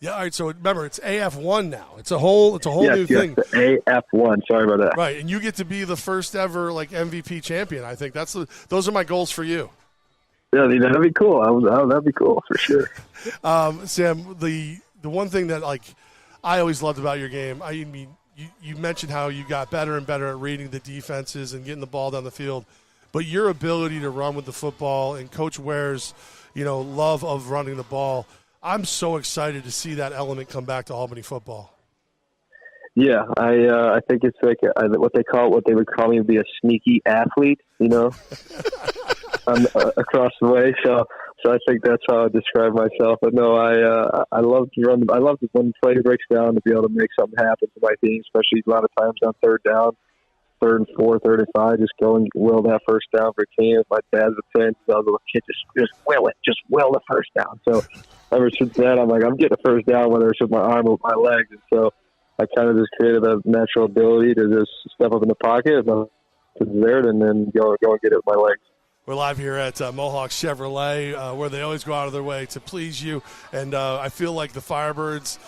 Yeah, all right, so remember, it's AF1 now. It's a whole new thing. The AF1, sorry about that. Right, and you get to be the first ever MVP champion. I think those are my goals for you. Yeah, that'd be cool. That'd be cool for sure. Sam, the one thing that I always loved about your game, I mean, you mentioned how you got better and better at reading the defenses and getting the ball down the field, but your ability to run with the football and Coach Ware's, love of running the ball, I'm so excited to see that element come back to Albany football. Yeah, I think it's like what they would call me would be a sneaky athlete, across the way. So I think that's how I describe myself. But no, I love to run. I love when the play breaks down to be able to make something happen for my team, especially a lot of times on third down, 3rd and 4, 3rd and 5, just go and will that first down for a team. My dad's a fan, so I was a little kid, just will the first down. So ever since then, I'm like, I'm getting a first down, whether it's with my arm or with my legs. And so I kind of just created a natural ability to just step up in the pocket, if I'm there, and then go and get it with my legs. We're live here at Mohawk Chevrolet, where they always go out of their way to please you. And I feel like the Firebirds,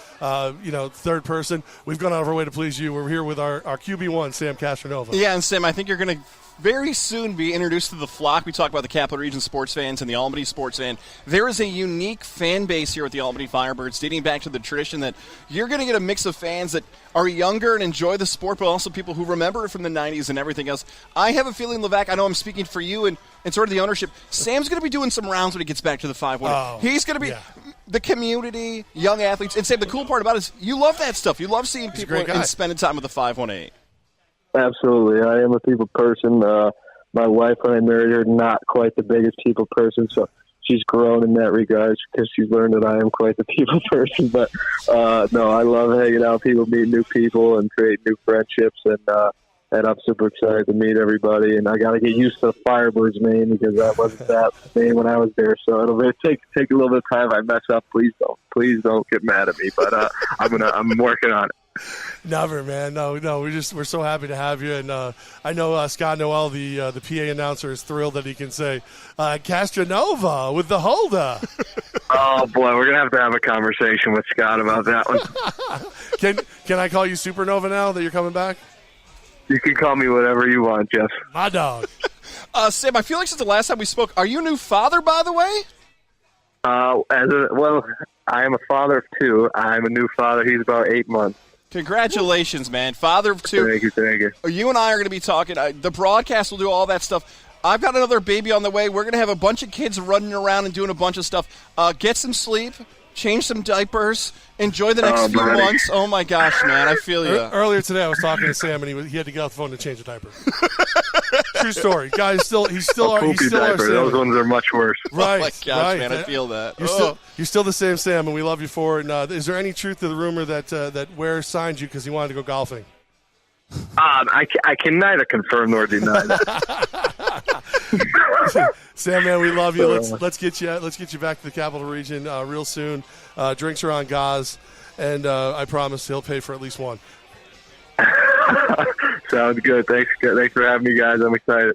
third person, we've gone out of our way to please you. We're here with our QB1, Sam Castronova. Yeah, and Sam, I think you're going to very soon be introduced to the flock. We talk about the Capital Region sports fans and the Albany sports fan. There is a unique fan base here at the Albany Firebirds, dating back to the tradition that you're going to get a mix of fans that are younger and enjoy the sport, but also people who remember it from the 90s and everything else. I have a feeling, Levac, I know I'm speaking for you and sort of the ownership, Sam's going to be doing some rounds when he gets back to the 5-1. Oh, he's going to be the community, young athletes. And Sam, the cool part about it is you love that stuff. You love seeing people and spending time with the 518. Absolutely. I am a people person. My wife, when I married her, not quite the biggest people person, so she's grown in that regard because she's learned that I am quite the people person. But, no, I love hanging out with people, meeting new people, and creating new friendships. And I'm super excited to meet everybody. And I got to get used to the Firebirds name because that wasn't that name when I was there. So it'll take a little bit of time. If I mess up, please don't get mad at me. But I'm working on it. Never, man. No. We're so happy to have you, and I know Scott Noel, the PA announcer, is thrilled that he can say Castronova with the holder. Oh boy, we're gonna have a conversation with Scott about that one. Can I call you Supernova now that you're coming back? You can call me whatever you want, Jeff. My dog. Sam, I feel like since the last time we spoke, are you a new father, by the way? I am a father of two. I'm a new father. He's about 8 months. Congratulations, man. Father of two. Thank you. You and I are going to be talking. The broadcast will do all that stuff. I've got another baby on the way. We're going to have a bunch of kids running around and doing a bunch of stuff. Get some sleep. Change some diapers. Enjoy the next few months. Oh, my gosh, man. I feel you. Earlier today, I was talking to Sam, and he had to get off the phone to change a diaper. True story. Guy, he's still diaper. Those ones are much worse. Right. Oh, my gosh, man. I feel that. You're still the same Sam, and we love you for it. And, is there any truth to the rumor that Ware signed you because he wanted to go golfing? I can neither confirm nor deny that. Sam, man, we love you. Let's get you back to the Capital Region real soon. Drinks are on Gaz, and I promise he'll pay for at least one. Sounds good. Thanks for having me, guys. I'm excited.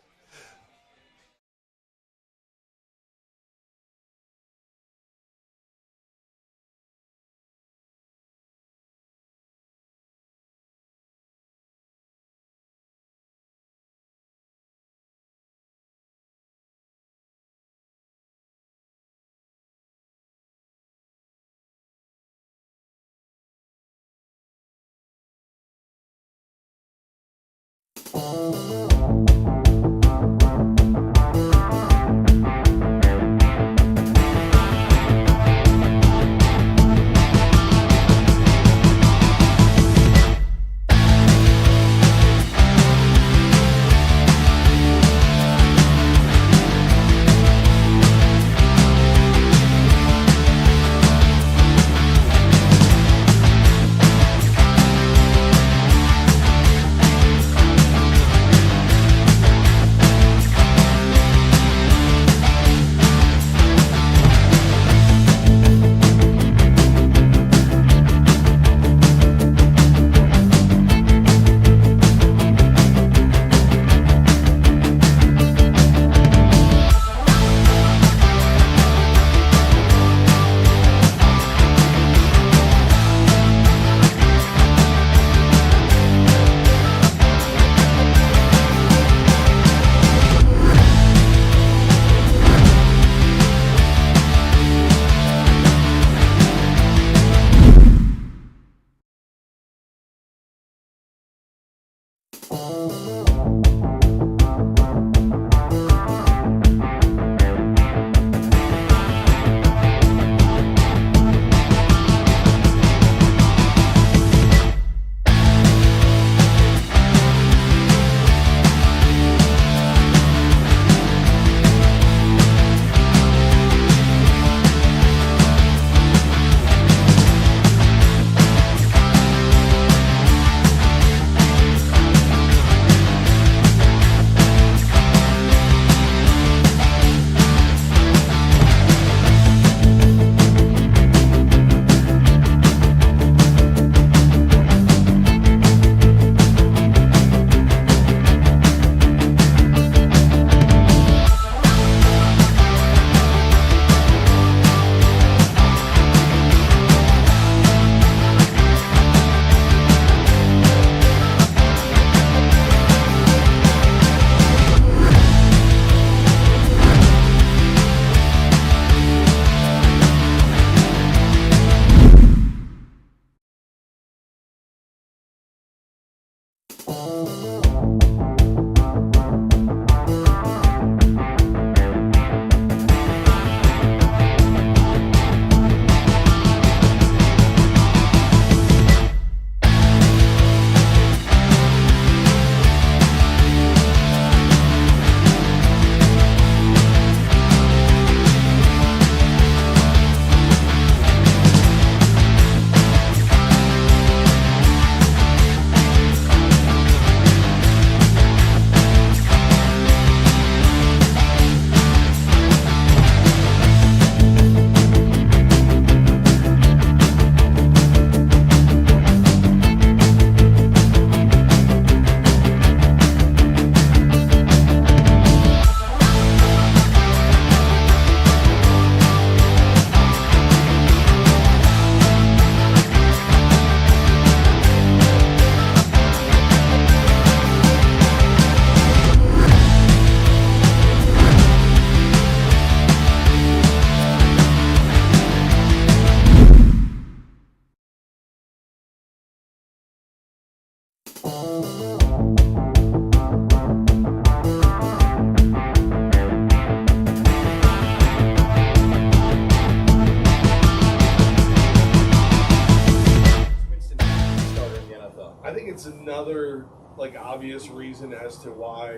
it's another like obvious reason as to why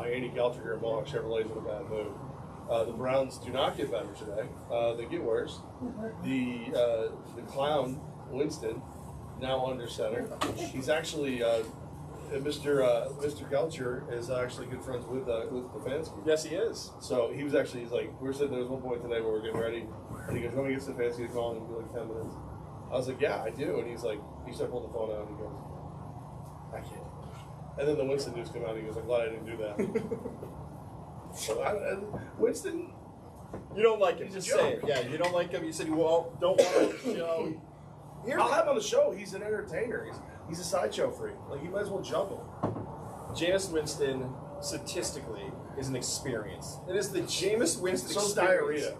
Andy Geltringer and Mohawk Chevrolet's in a bad mood. The Browns do not get better today; they get worse. The clown Winston, now under center, he's actually Mr. Gelcher is actually good friends with Stefanski. Yes, he is. So he's like, we were sitting there. There was one point today where we're getting ready, and he goes, "Let me get Stefanski to call in like 10 minutes." I was like, "Yeah, I do," and he's like, he started pulling the phone out, and he goes, "I can't." And then the Winston news came out, and he goes, "I'm glad I didn't do that." So Winston, you don't like him. He's a Just say it. joke. Yeah, you don't like him. You said you don't want him on the show. I'll have him on the show. He's an entertainer. He's a sideshow freak. Like, you might as well jump him. Jameis Winston, statistically, is an experience. It is the Jameis Winston So experience. diarrhea.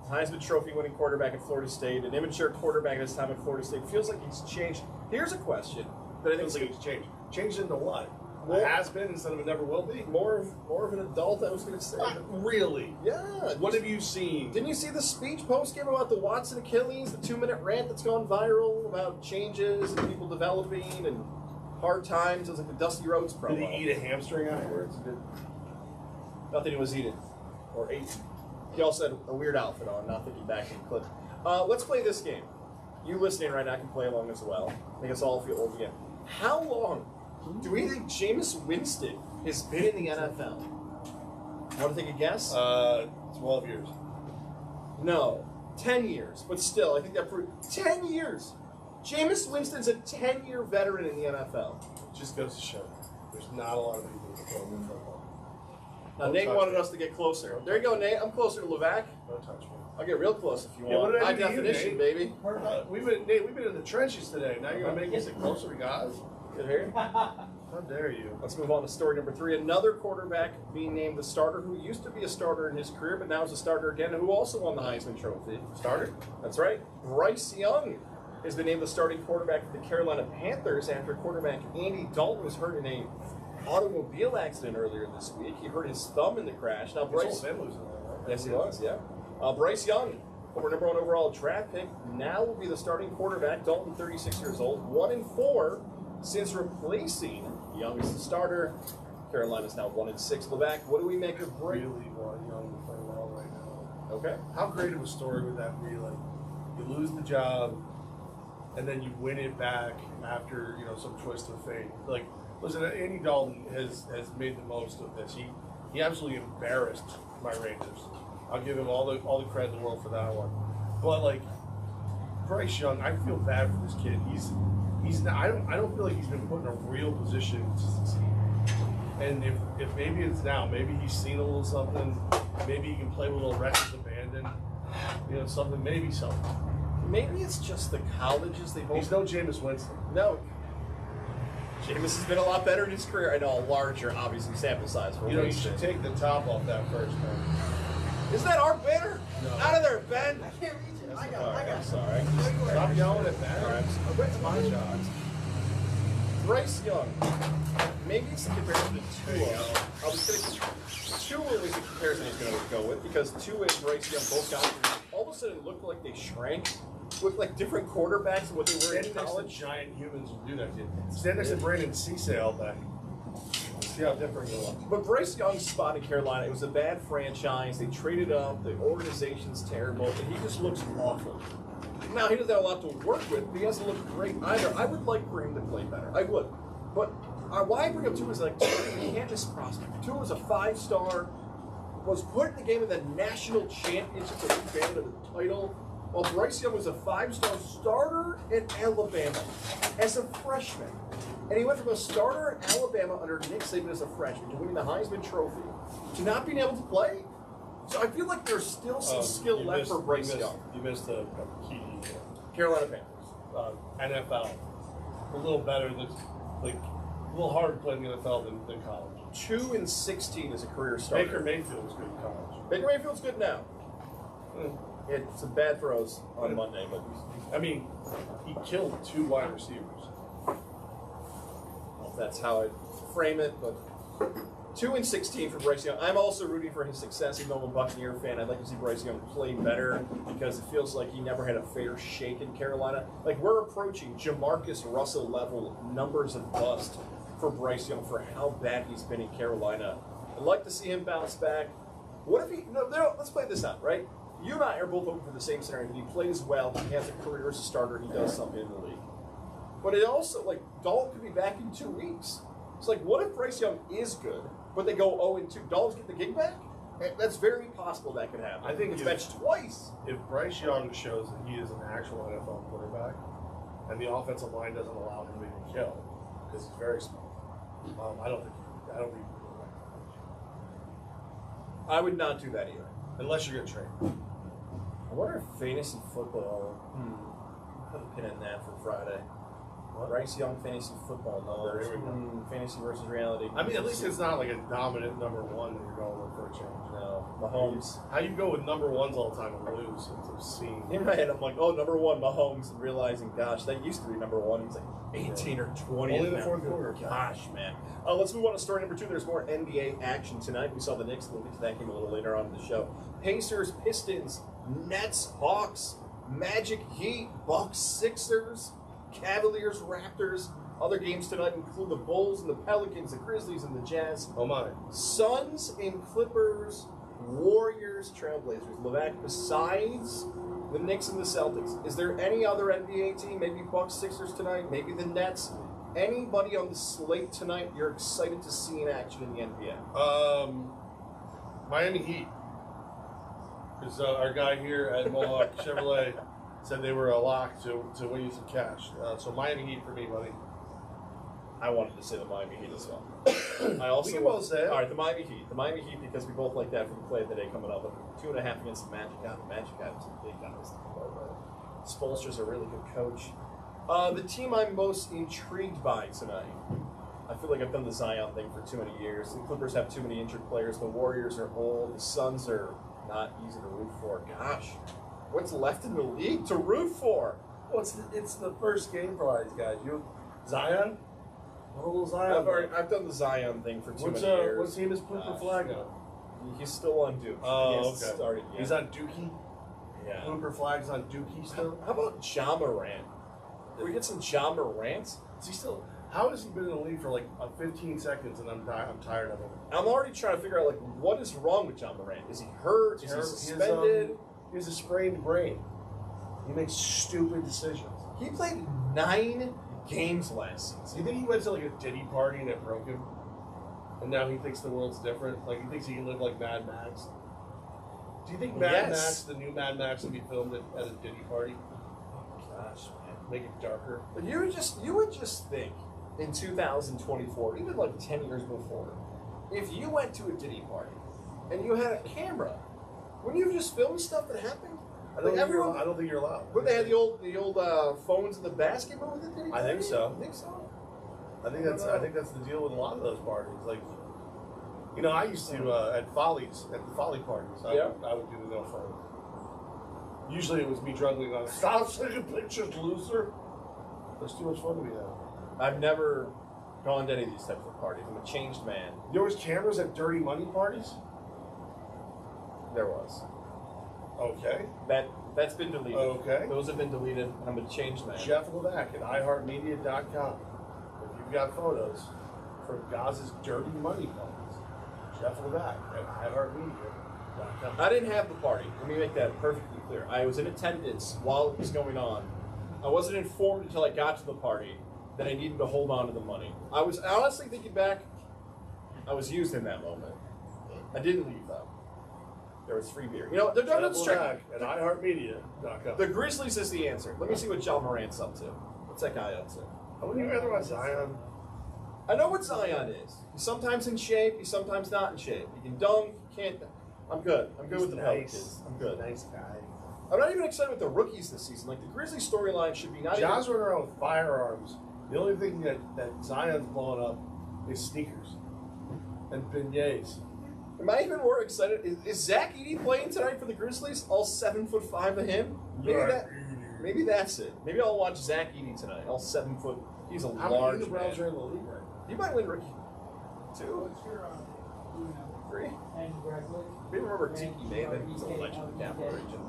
Heisman Trophy winning quarterback at Florida State, an immature quarterback at his time at Florida State. Feels like he's changed. Here's a question that I think Feels like he's changed. Changed into what? More- Has been instead of a never will be? more of an adult, I was going to say. Really? Yeah. What have you seen? Didn't you see the speech post-game about the Watson Achilles, the 2-minute rant that's gone viral about changes and people developing and hard times? It was like the Dusty Rhodes promo. Did he eat a hamstring afterwards? Nothing was eaten or eaten. He also had a weird outfit on, not thinking back in the clip. Let's play this game. You listening right now can play along as well. Make us all feel old again. How long do we think Jameis Winston has been in the NFL? Want to take a guess? 12 years. No. 10 years. But still, I think that proves 10 years! Jameis Winston's a 10-year veteran in the NFL. Just goes to show. There's not a lot of people who throw in football. Now, Don't Nate touch wanted me. us to get closer. There you go, Nate. I'm closer to Levac. Don't touch me. I'll get real close if you Yeah, what want. did I High do to you, definition, Nate? baby. We've been in the trenches today. Now you're gonna make me sit closer to guys? Good hear? How dare you? Let's move on to story number 3. Another quarterback being named the starter who used to be a starter in his career, but now is a starter again, who also won the Heisman Trophy. Starter? That's right. Bryce Young has been named the starting quarterback for the Carolina Panthers after quarterback Andy Dalton was hurt in a automobile accident earlier this week. He hurt his thumb in the crash. Now, His whole Bryce... family was in there, right? Yes, he was, yeah. Bryce Young, former number 1 overall draft pick, now will be the starting quarterback. Dalton, 36 years old, 1-4 since replacing Young as the starter. Carolina's now 1-6. Levac, what do we make of Bryce? Really want Young to play well right now. Okay. How great of a story would that be? Like, you lose the job, and then you win it back after, some twist of fate. Like, listen, Andy Dalton has made the most of this. He absolutely embarrassed my Rangers. I'll give him all the credit in the world for that one. But like Bryce Young, I feel bad for this kid. He's not, I don't feel like he's been put in a real position to succeed. And if maybe it's now, maybe he's seen a little something. Maybe he can play with a little reckless abandon. Something. Maybe something. Maybe it's just the colleges they both. He's no Jameis Winston. No. Jameis has been a lot better in his career. I know a larger, obviously, sample size for You Winston. should take the top off that first, man. Is that our banner? No. Out of there, Ben. I can't reach it. I All got right, it. I'm sorry. Stop yelling at that. All right. That's my job. Bryce Young. Maybe it's the comparison to Tua. I was going to. Tua was the comparison I was going to go with because Tua and Bryce Young both got all of a sudden looked like they shrank. Looked like different quarterbacks than what they were Standing in next to college. giant humans will do that, kid. Stand next to Brandon Cisse all day. See how different you look. But Bryce Young's spot in Carolina, it was a bad franchise. They traded up. The organization's terrible. And he just looks awful. Now, he doesn't have a lot to work with, but he hasn't looked great either. I would like for him to play better. I would. But why I bring up Tua is like, you can't miss prospect. Tua was a 5-star, was put in the game in the national championship to rebound to the title, while Bryce Young was a 5-star starter in Alabama as a freshman. And he went from a starter in Alabama under Nick Saban as a freshman to winning the Heisman Trophy to not being able to play. So I feel like there's still some skill left for Bryce Young. You missed a key detail. Carolina Panthers. NFL. A little better than, like, a little harder to play in the NFL than college. 2-16 as a career starter. Baker Mayfield was good in college. Baker Mayfield's good now. He had some bad throws on Monday, but I mean, he killed 2 wide receivers. I don't know if that's how I frame it, but 2-16 for Bryce Young. I'm also rooting for his success. Even though I'm a Buccaneer fan, I'd like to see Bryce Young play better because it feels like he never had a fair shake in Carolina. Like, we're approaching Jamarcus Russell level numbers of bust for Bryce Young for how bad he's been in Carolina. I'd like to see him bounce back. What if he? No, let's play this out, right? You and I are both hoping for the same scenario. He plays well. He has a career as a starter. He does something in the league. But it also, like, Dalton could be back in 2 weeks. It's like, what if Bryce Young is good, but they go 0-2? Dalton's get the gig back? That's very possible that could happen. I think it's benched twice. If Bryce Young shows that he is an actual NFL quarterback, and the offensive line doesn't allow him to make a kill, because he's very small, I don't think he can do that. I would not do that either. Unless you're going to trade. I wonder if fantasy football. Put a pin in that for Friday. Bryce Young fantasy football numbers. Fantasy versus reality. I mean, at least it's not like a dominant number one that you're going with for a change. No, Mahomes. How you go with number ones all the time and lose? It's obscene. In my head, I'm like, oh, number one, Mahomes, and realizing, gosh, that used to be number one. He's like 18 or 20. Only in the fourth quarter. Gosh, man. Let's move on to story number 2. There's more NBA action tonight. We saw the Knicks. We'll get to that game a little later on in the show. Pacers, Pistons, Nets, Hawks, Magic, Heat, Bucks, Sixers, Cavaliers, Raptors. Other games tonight include the Bulls and the Pelicans, the Grizzlies and the Jazz. Oh my. Suns and Clippers, Warriors, Trailblazers. Levac, besides the Knicks and the Celtics, is there any other NBA team, maybe Bucks, Sixers tonight, maybe the Nets, anybody on the slate tonight you're excited to see in action in the NBA? Miami Heat. Because our guy here at Mohawk Chevrolet said they were a lock to win you some cash. So Miami Heat for me, buddy. I wanted to say the Miami Heat as well. I also We can both say it. All right, the Miami Heat. The Miami Heat because we both like that for the play of the day coming up. 2.5 against the Magic. God, the Magic got some big guys. Spoelstra's a really good coach. The team I'm most intrigued by tonight. I feel like I've done the Zion thing for too many years. The Clippers have too many injured players. The Warriors are old. The Suns are not easy to root for. Gosh, what's left in the league to root for? Well, it's the first game for all these guys. Zion? A little Zion. I've done the Zion thing for too many What years. team is Pooper Flag on? He's still on Duke. Oh, He hasn't okay. started yet. He's on Dookie? Yeah. Pooper Flag's on Dookie still? How about Ja Morant? Can we get some Ja Morant? Is he still? How has he been in the league for like 15 seconds and I'm tired of him? I'm already trying to figure out, like, what is wrong with Ja Morant? Is he hurt? Is he suspended? He has a sprained brain. He makes stupid decisions. He played 9 games last season. Do you think he went to like a Diddy party and it broke him? And now he thinks the world's different? Like he thinks he can live like Mad Max? Do you think Mad Max, the new Mad Max, will be filmed at a Diddy party? Gosh, man. Make it darker? But you would just think in 2024, even like 10 years before, if you went to a Diddy party and you had a camera, wouldn't you just film stuff that happened? I don't think you're allowed. But they had the old phones in the basket with it. Diddy I think party? so. I think so. I think that's the deal with a lot of those parties. Like, you know, I used to at the Folly parties. I would do the no phone. Usually it was me drunkenly going, "Stop taking pictures, loser." There's too much fun to be had. I've never gone to any of these types of parties. I'm a changed man. There was cameras at Dirty Money parties. There was. Okay. That's been deleted. Okay. Those have been deleted. I'm a changed man. Jeff Levac at iHeartMedia.com. If you've got photos from Gaz's Dirty Money parties, Jeff Levac at iHeartMedia.com. I didn't have the party. Let me make that perfectly clear. I was in attendance while it was going on. I wasn't informed until I got to the party that I needed to hold on to the money. I was honestly thinking back, I was used in that moment. I didn't leave though. There was free beer. You know, let's check. At iHeartMedia.com. The Grizzlies is the answer. Let me see what Ja Morant's up to. What's that guy up to? I wouldn't you rather watch Zion? I know what Zion is. He's sometimes in shape. He's sometimes not in shape. He can dunk. He can't. I'm good. I'm good with the Pelicans. I'm good. Nice guy. I'm not even excited with the rookies this season. Like, the Grizzlies storyline should be not Ja's running around with firearms. The only thing that Zion's blowing up is sneakers and beignets. Am I even more excited? Is Zach Edey playing tonight for the Grizzlies? All 7'5" of him? Maybe that's it. Maybe I'll watch Zach Edey tonight. All 7 foot. He's a How large many man. Browns are in the league right now? He might win rookie too. agree. We remember Tiki Maven. He's a legend of the Capital Region.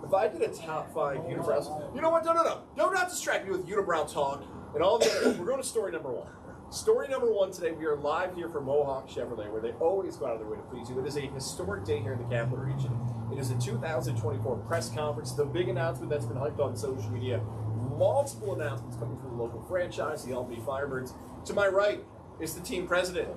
If I did a top 5 unibrows, you know what? No. Do not distract me with unibrow talk and all the other. We're going to story number 1. Story number 1 today. We are live here from Mohawk Chevrolet, where they always go out of their way to please you. It is a historic day here in the Capital Region. It is a 2024 press conference. The big announcement that's been hyped on social media. Multiple announcements coming from the local franchise, the Albany Firebirds. To my right is the team president,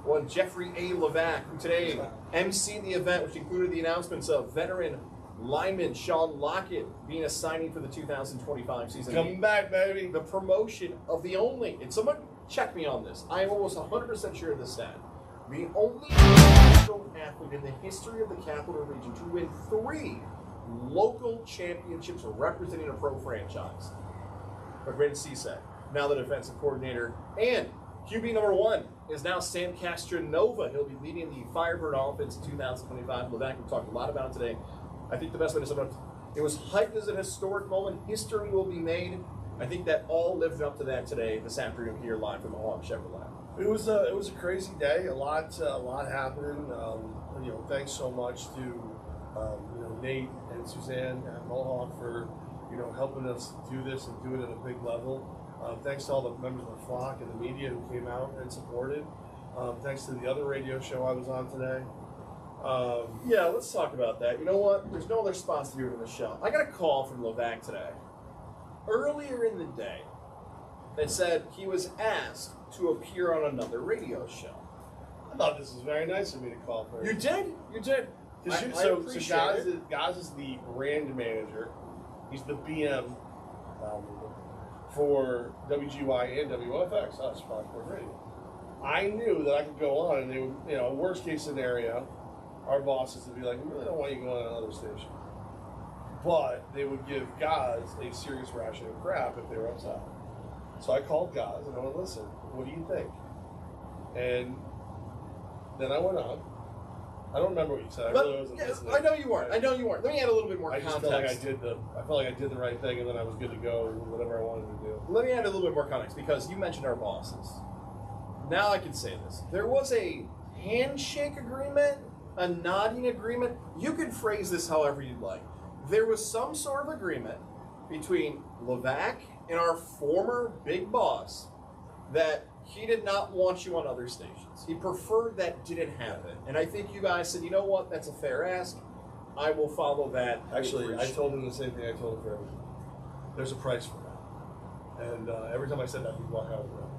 one Jeffrey A. Levac, who today emceed the event, which included the announcements of veteran lineman Sean Lockett being a signing for the 2025 season. Coming back, baby. The promotion of the only, and someone check me on this, I am almost 100% sure of this stat, the only professional athlete in the history of the Capital Region to win 3 local championships representing a pro franchise. Brandon Cisse, now the defensive coordinator, and QB number 1 is now Sam Castronova. He'll be leading the Firebird offense in 2025. Levac, we talked a lot about it today. I think the best way to sum it up, it was hyped as an historic moment. History will be made. I think that all lived up to that today, this afternoon here live from Mohawk Chevrolet. It was a crazy day. A lot happening. Thanks so much to Nate and Suzanne at Mohawk for helping us do this and do it at a big level. Thanks to all the members of the flock and the media who came out and supported. Thanks to the other radio show I was on today. Yeah, let's talk about that. You know what? There's no other spots to do it in the show. I got a call from Levac today, earlier in the day, that said he was asked to appear on another radio show. I thought this was very nice of me to call for. You did? You did. So Gaz is the brand manager. He's the BM for WGY and WFX, us, Fox Sports Radio. I knew that I could go on, and they would, worst case scenario, our bosses would be like, we really don't want you going on another station. But they would give Gaz a serious ration of crap if they were upset. So I called Gaz and I went, listen, what do you think? And then I went on. I don't remember what you said. I know you weren't. Let me add a little bit more context. I felt like I did the right thing, and then I was good to go and whatever I wanted to do. Let me add a little bit more context, because you mentioned our bosses. Now I can say this. There was a handshake agreement, a nodding agreement. You could phrase this however you'd like. There was some sort of agreement between Levac and our former big boss that he did not want you on other stations. He preferred that didn't happen. And I think you guys said, you know what, that's a fair ask. I will follow that. Actually, I told him the same thing I told him for everything. There's a price for that. And every time I said that, he'd walk out of the room.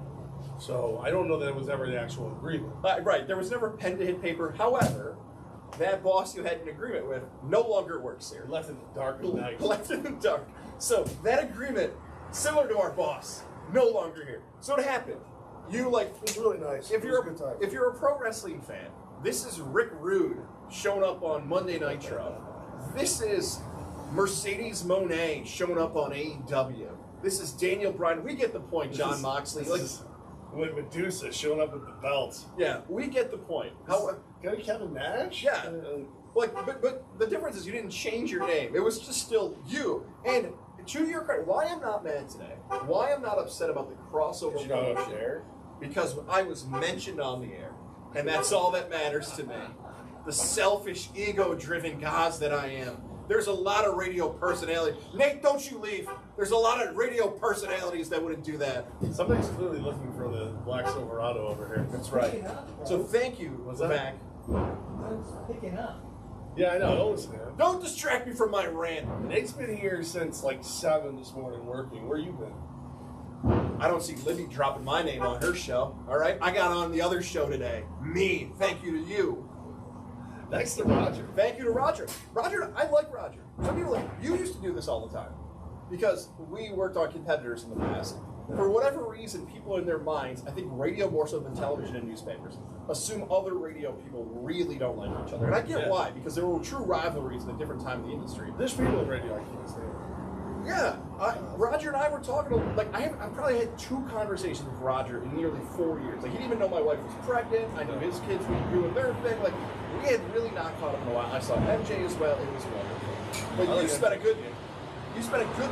So I don't know that it was ever the actual agreement. Right, there was never pen to hit paper. However, that boss you had an agreement with no longer works here. Left in the dark at night. Left in the dark. So that agreement, similar to our boss, no longer here. So what happened? It's really nice. If you're a pro wrestling fan, this is Rick Rude showing up on Monday Nitro. This is Mercedes Moné showing up on AEW. This is Daniel Bryan. We get the point, John Moxley. With Medusa showing up with the belts. Yeah, we get the point. Got Kevin Nash? Yeah. But the difference is you didn't change your name. It was just still you. And to your credit, why I'm not mad today, why I'm not upset about the crossover. Did you go up there? Because I was mentioned on the air, and that's all that matters to me. The selfish, ego-driven gods that I am. There's a lot of radio personality. Nate, don't you leave. There's a lot of radio personalities that wouldn't do that. Somebody's clearly looking for the black Silverado over here. That's right. So thank you, Levac. Picking up. Yeah, I know. Don't listen to him. Don't distract me from my rant. Nate's been here since 7 this morning working. Where you been? I don't see Libby dropping my name on her show. All right, I got on the other show today. Me. Thank you to you. Thanks to Roger. Thank you to Roger. Roger, I like Roger. Some people you used to do this all the time because we worked on competitors in the past. For whatever reason, people in their minds, I think radio more so than television and newspapers, assume other radio people really don't like each other. And I get why, because there were true rivalries at a different time in the industry. There's people in radio I can't stand. Yeah, Roger and I were talking. I've probably had 2 conversations with Roger in nearly 4 years. He didn't even know my wife was pregnant. I know his kids were doing their thing. We had really not caught up in a while. I saw MJ as well. It was wonderful. But you spent a good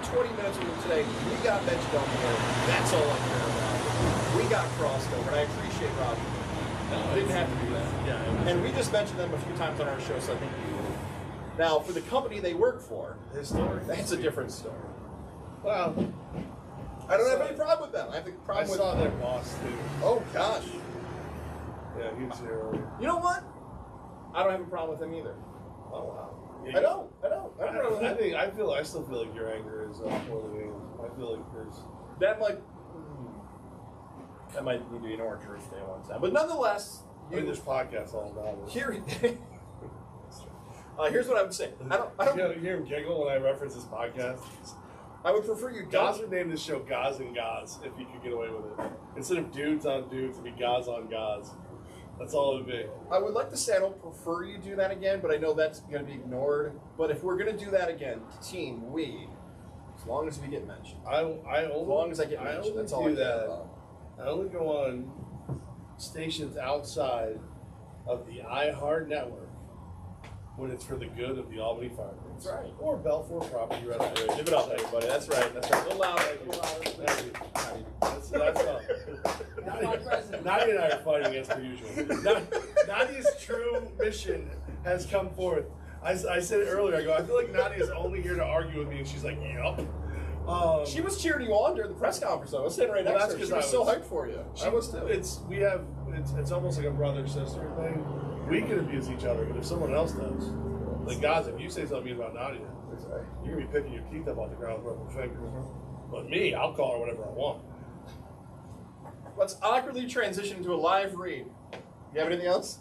20 minutes with him today. We got mentioned on the air. That's all I care about. We got crossed over, and I appreciate Roger. Didn't have to do that. Yeah. And we just mentioned them a few times on our show, so I think you. Now, for the company they work for, His story. that's a different story. Well, I don't have any problem with them. I have a I problem with. saw their boss too. Oh gosh. Yeah, he was here earlier. You know what? I don't have a problem with them either. Oh wow. Yeah, I don't. I don't. I don't know. I still feel like your anger is poorly aimed. I feel like there's. That might need to be an orange juice day one time. But nonetheless, I mean, this podcast's all about it. here. Here's what I would say. I don't. You hear him giggle when I reference this podcast? I would prefer you Gaz don't. would name this show Gaz and Gaz if you could get away with it. Instead of dudes on dudes, it'd be Gaz on Gaz. That's all it would be. I would like to say I don't prefer you do that again, but I know that's going to be ignored. But if we're going to do that again, team, we, as long as we get mentioned. I only, As long as I get mentioned, that's all I do care that. about. I only go on stations outside of the iHeart network when it's for the good of the Albany Firebirds. That's right. Or Belfour Property Restoration. Give it up, everybody. That's right. That's right. A little louder. That's all. Nadia and I are fighting against per usual. Nadia's true mission has come forth. I said it earlier. I go, I feel like Nadia's only here to argue with me, and she's like, yup. She was cheering you on during the press conference, though. I was sitting right next to her. She was so hyped for you. I was too. It's almost like a brother-sister thing. We can abuse each other, but if someone else does, like guys, if you say something about Nadia, That's right. you're gonna be picking your teeth up off the ground with broken fingers. But me, I'll call her whatever I want. Let's awkwardly transition into a live read. You have anything else?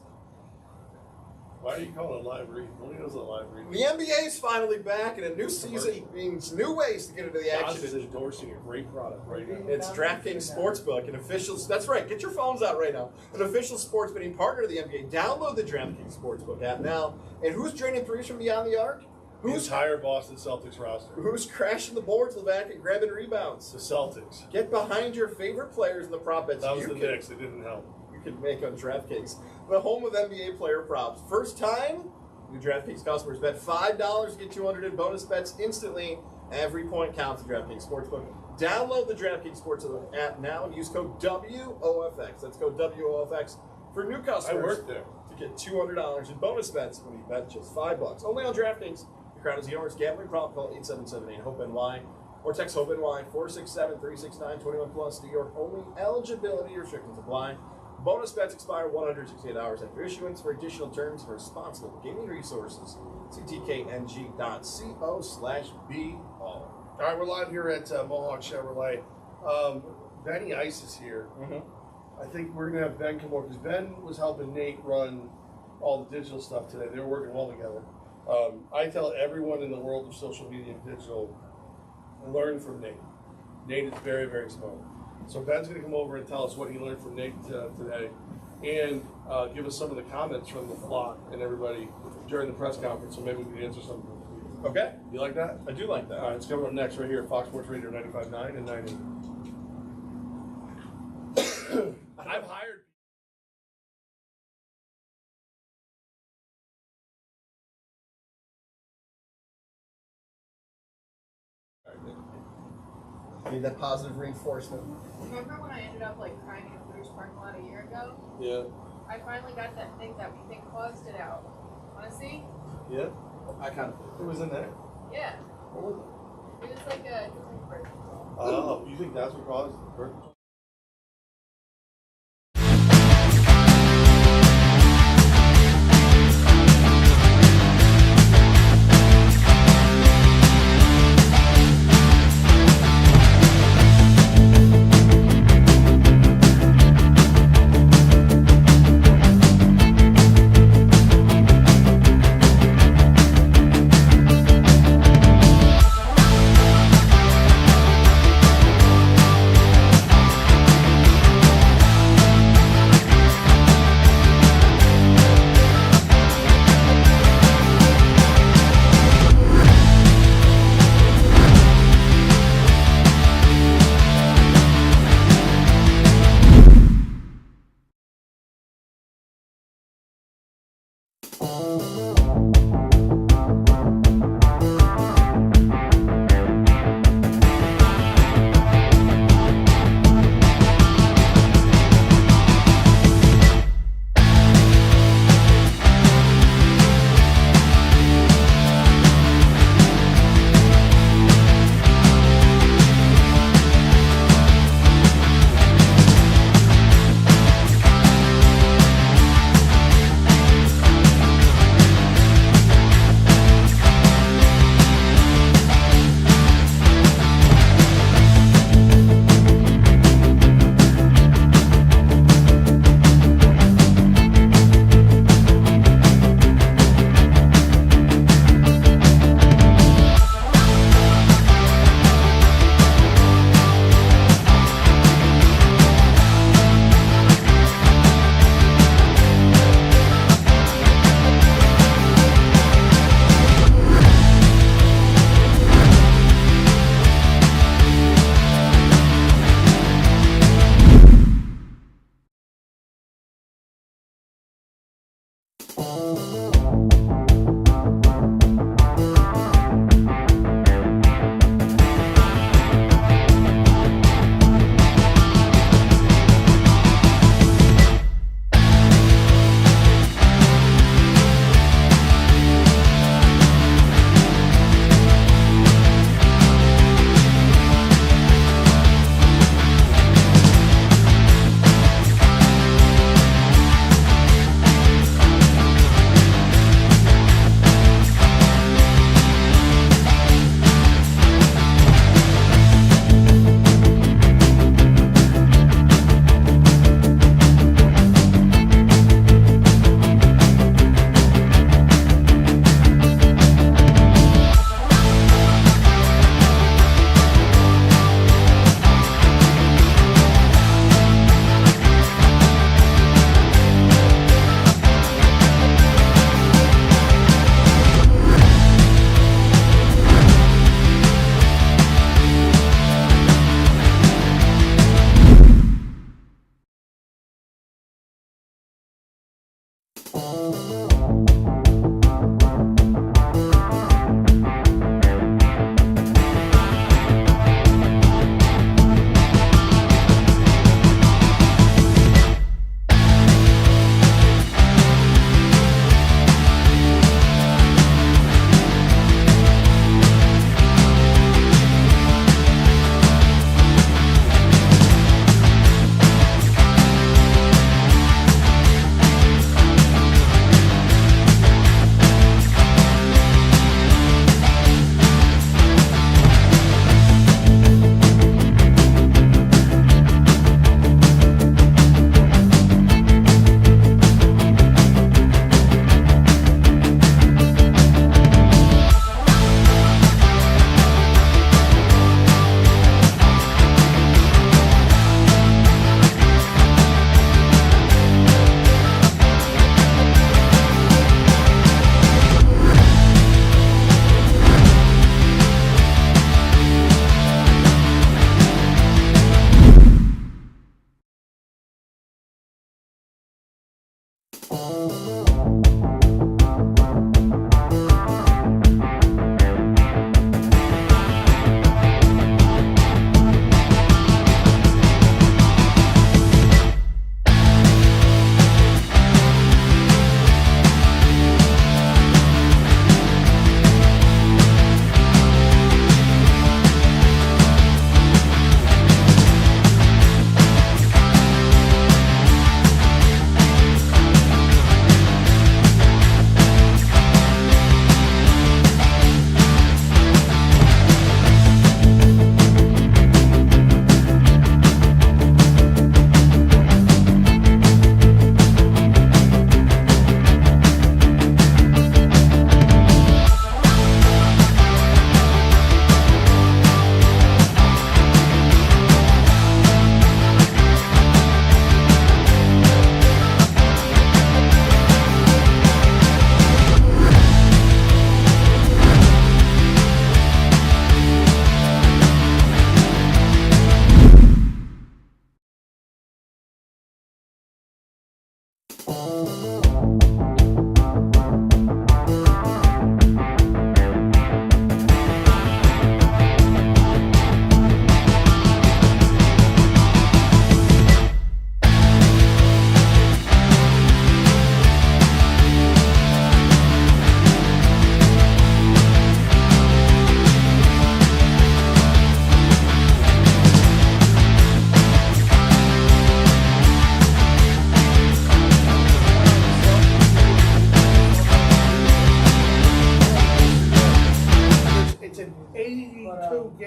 Why are you calling it a live read? Nobody knows what a live read The NBA is finally back, and a new season means new ways to get into the Gaz is action. endorsing a great product right now. It's DraftKings Sportsbook, an official. That's right. Get your phones out right now. An official sports betting partner of the NBA. Download the DraftKings Sportsbook app now. And who's draining threes from beyond the arc? The entire Boston Celtics roster. Who's crashing the boards, Levac, and grabbing rebounds? The Celtics. Get behind your favorite players in the prop bets. That was you the can- Knicks. They didn't help. You can make on DraftKings, the home of NBA player props. First time, new DraftKings customers bet $5 to get 200 in bonus bets instantly. Every point counts at DraftKings Sportsbook. Download the DraftKings Sportsbook app now and use code WOFX. That's code WOFX for new customers. I worked there. To get $200 in bonus bets when you bet just $5. Only on DraftKings. The crowd is yours. Gambling problem, call 877-8-HOPE-NY or text HOPE-NY 467-369-21 plus. New York only. Eligibility restrictions apply. Bonus bets expire 168 hours after issuance. For additional terms for responsible gaming resources, see tkng.co/BO. All right, we're live here at Mohawk Chevrolet. Benny Ice is here. I think we're going to have Ben come over because Ben was helping Nate run all the digital stuff today. They were working well together. I tell everyone in the world of social media and digital, learn from Nate. Nate is very, very smart. So Ben's going to come over and tell us what he learned from Nate today and give us some of the comments from the flock and everybody during the press conference, so maybe we can answer some of them. Okay. You like that? I do like that. All right, it's coming up next right here at Fox Sports Radio 95.9 and 90. I've hired... Need that positive reinforcement. Remember when I ended up like crying in a British parking lot a year ago? Yeah. I finally got that thing that we think caused it out. Wanna see? Yeah? I kind of. It was in there. Yeah. What was it? It was like a bird. Oh, you think that's what caused the birth?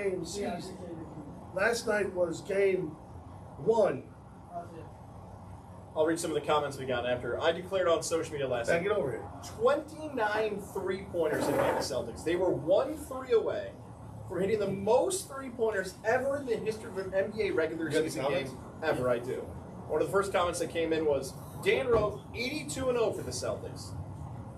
game season. Last night was game 1. I'll read some of the comments we got after. I declared on social media last night. Get over here. 29 three-pointers in the Celtics. They were 1-3 away from hitting the most three-pointers ever in the history of an NBA regular season game ever. I do. One of the first comments that came in was, Dan wrote 82-0 for the Celtics.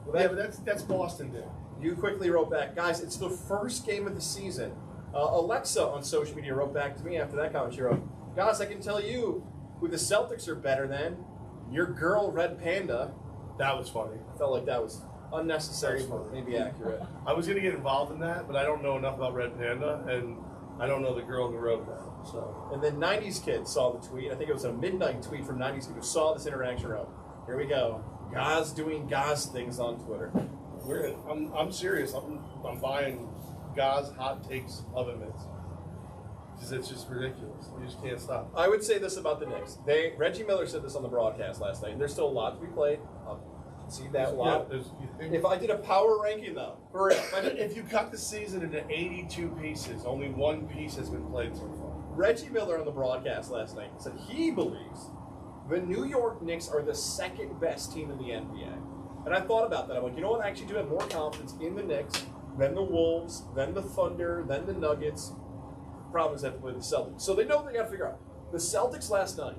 Well, Yeah, but that's Boston, dude. You quickly wrote back, guys, it's the first game of the season. Alexa on social media wrote back to me after that comment. She wrote, guys, I can tell you who the Celtics are better than. Your girl, Red Panda. That was funny. I felt like that was unnecessary, but maybe accurate. I was going to get involved in that, but I don't know enough about Red Panda, and I don't know the girl who wrote that. So. And then 90s Kid saw the tweet. I think it was a midnight tweet from 90s Kid who saw this interaction. Wrote, here we go. Guys doing Gaz things on Twitter. I'm serious. I'm buying Gaz hot takes of him. Because it's just ridiculous. You just can't stop. I would say this about the Knicks. Reggie Miller said this on the broadcast last night, and there's still a lot to be played. I'll concede that lot. If I did a power ranking, though, if you cut the season into 82 pieces, only one piece has been played so far. Reggie Miller on the broadcast last night said he believes the New York Knicks are the second best team in the NBA. And I thought about that. I'm like, you know what? I actually do have more confidence in the Knicks than the Wolves, than the Thunder, than the Nuggets. Problem is they have to play the Celtics. So they know they got to figure out. The Celtics last night,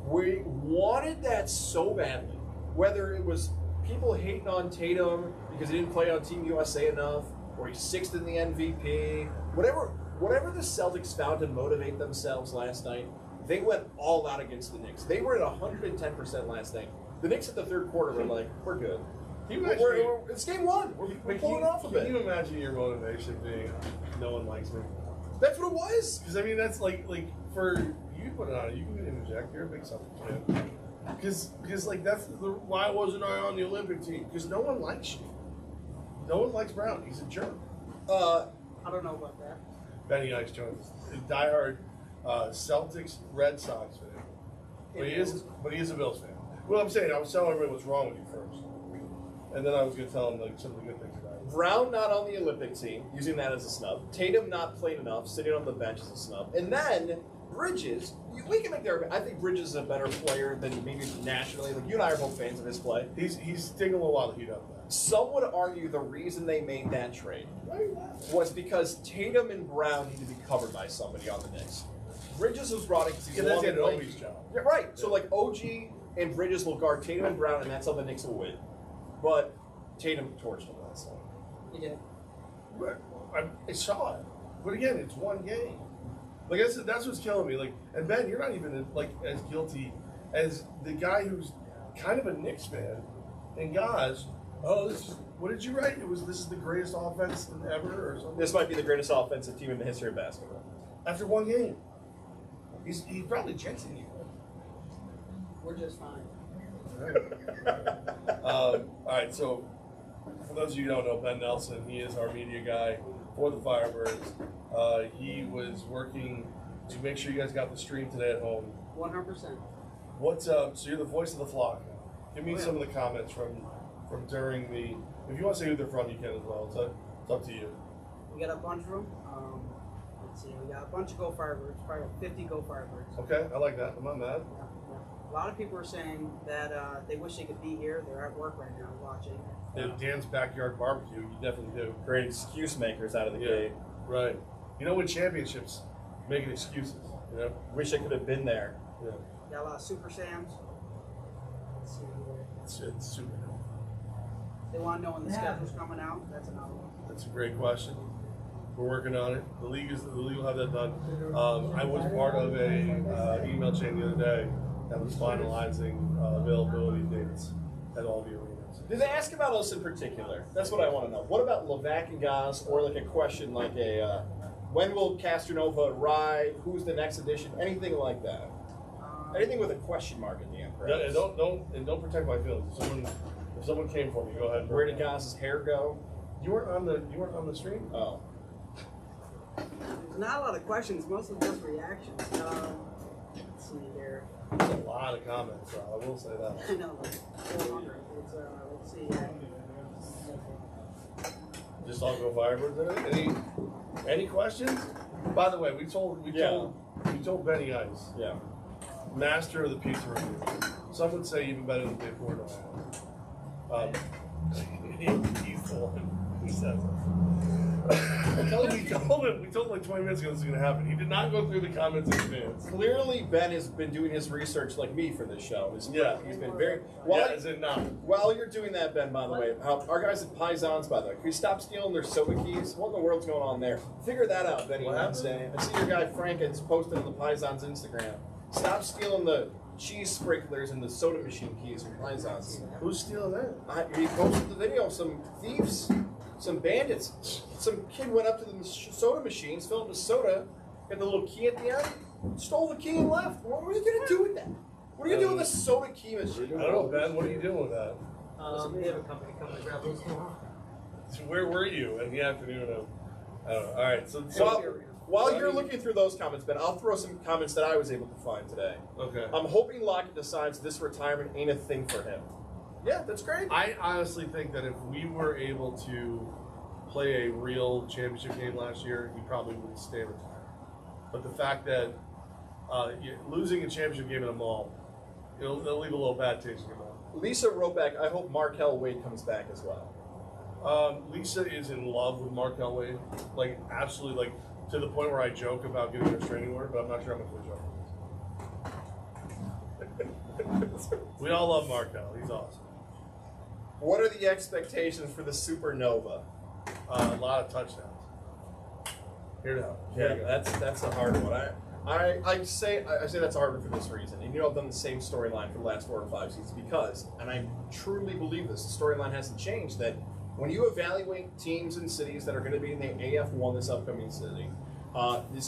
we wanted that so badly. Whether it was people hating on Tatum because he didn't play on Team USA enough, or he's 6th in the MVP, whatever the Celtics found to motivate themselves last night, they went all out against the Knicks. They were at 110% last night. The Knicks at the third quarter were like, we're good. It's game 1. We're pulling off a bit. Can you imagine your motivation being, no one likes me? That's what it was. Because, I mean, that's like for you put it on, you can interject. You're a big Celtics fan. Because like, that's why wasn't I on the Olympic team? Because no one likes you. No one likes Brown. He's a jerk. I don't know about that. Benny Ice Jones, a diehard Celtics Red Sox fan. But he is a Bills fan. Well, I'm saying, I was telling everybody what's wrong with you first. And then I was going to tell him like some of the good things about it. Brown not on the Olympic team, using that as a snub. Tatum not playing enough, sitting on the bench as a snub. And then Bridges, we can make the argument. I think Bridges is a better player than maybe nationally. Like, you and I are both fans of his play. He's taking a while to heat up that. Some would argue the reason they made that trade was because Tatum and Brown need to be covered by somebody on the Knicks. Bridges was brought in because he's that's long and lanky. OG's job. Yeah, right. So like OG and Bridges will guard Tatum and Brown, and that's how the Knicks will win. But Tatum torched him last night. He did. I saw it, but again, it's one game. Like I said, that's what's killing me. Like, and Ben, you're not even like as guilty as the guy who's kind of a Knicks fan. And guys, what did you write? This is the greatest offense ever, or something. This might be the greatest offensive team in the history of basketball. After one game, he's probably jinxing you. We're just fine. All right, so for those of you who don't know, Ben Nelson, he is our media guy for the Firebirds. He was working to make sure you guys got the stream today at home. 100%. What's up? So you're the voice of the flock. Give me some of the comments from during the. If you want to say who they're from, you can as well. It's up to you. We got a bunch of them. Let's see. We got a bunch of Go Firebirds. Probably 50 Go Firebirds. Okay, I like that. I'm not mad. Yeah. A lot of people are saying that they wish they could be here. They're at work right now watching. Dan's backyard barbecue. You definitely do. Great excuse makers out of the gate. Right. You know, when championships making excuses. You know. Wish I could have been there. Yeah. Got a lot of Super Sams. Let's see here. It's super. They want to know when the schedule's coming out. That's another one. That's a great question. We're working on it. The league will have that done. I was part of a email chain the other day that was finalizing availability dates at all the arenas. Did they ask about us in particular? That's what I want to know. What about Levac and Gaz, or like a question like when will Castronova ride? Who's the next edition? Anything like that? Anything with a question mark at the end, perhaps? Yeah, don't protect my feelings. If someone came for me, go ahead. Where did Gaz's hair go? You weren't on the stream. Oh. There's not a lot of questions. Most of them just reactions. Let's see here. There's a lot of comments. I will say that. I know. Like 400. Let's see. Just all Go Firebirds in it. Any questions? By the way, we told Benny Ice, master of the pizza review. Some would say even better than Dave Portnoy. He's the one who says it. we told him like 20 minutes ago this was going to happen. He did not go through the comments in advance. Clearly, Ben has been doing his research like me for this show. He's been very. Is it not? While you're doing that, Ben, by the way, our guys at Paisans, by the way, can you stop stealing their soda keys? What in the world's going on there? Figure that out, Benny, Wednesday. I see your guy Frank has posted on the Paisans Instagram. Stop stealing the cheese sprinklers and the soda machine keys from Paisans. Who's stealing that? He posted the video of some thieves. Some bandits. Some kid went up to the soda machines, filled with soda, got the little key at the end, stole the key and left. What are you going to do with that? What are you doing with a soda key machine? I don't know, Ben. What are you doing with that? We have a company coming to grab those tomorrow. So where were you in the afternoon of? I don't know. All right. So while you're looking through those comments, Ben, I'll throw some comments that I was able to find today. Okay. I'm hoping Lockett decides this retirement ain't a thing for him. Yeah, that's great. I honestly think that if we were able to play a real championship game last year, he probably wouldn't stay retired. But the fact that losing a championship game in a mall, it'll leave a little bad taste in your mouth. Lisa wrote back, I hope Markel Wade comes back as well. Lisa is in love with Markel Wade. Like, absolutely, like, to the point where I joke about getting a restraining order, but I'm not sure how much we joke. We all love Markel. He's awesome. What are the expectations for the Supernova? A lot of touchdowns. Here now. Yeah, that's a hard one. I say that's a hard one for this reason. And I've done the same storyline for the last 4 or 5 seasons because, and I truly believe this, the storyline hasn't changed, that when you evaluate teams and cities that are going to be in the AF1 this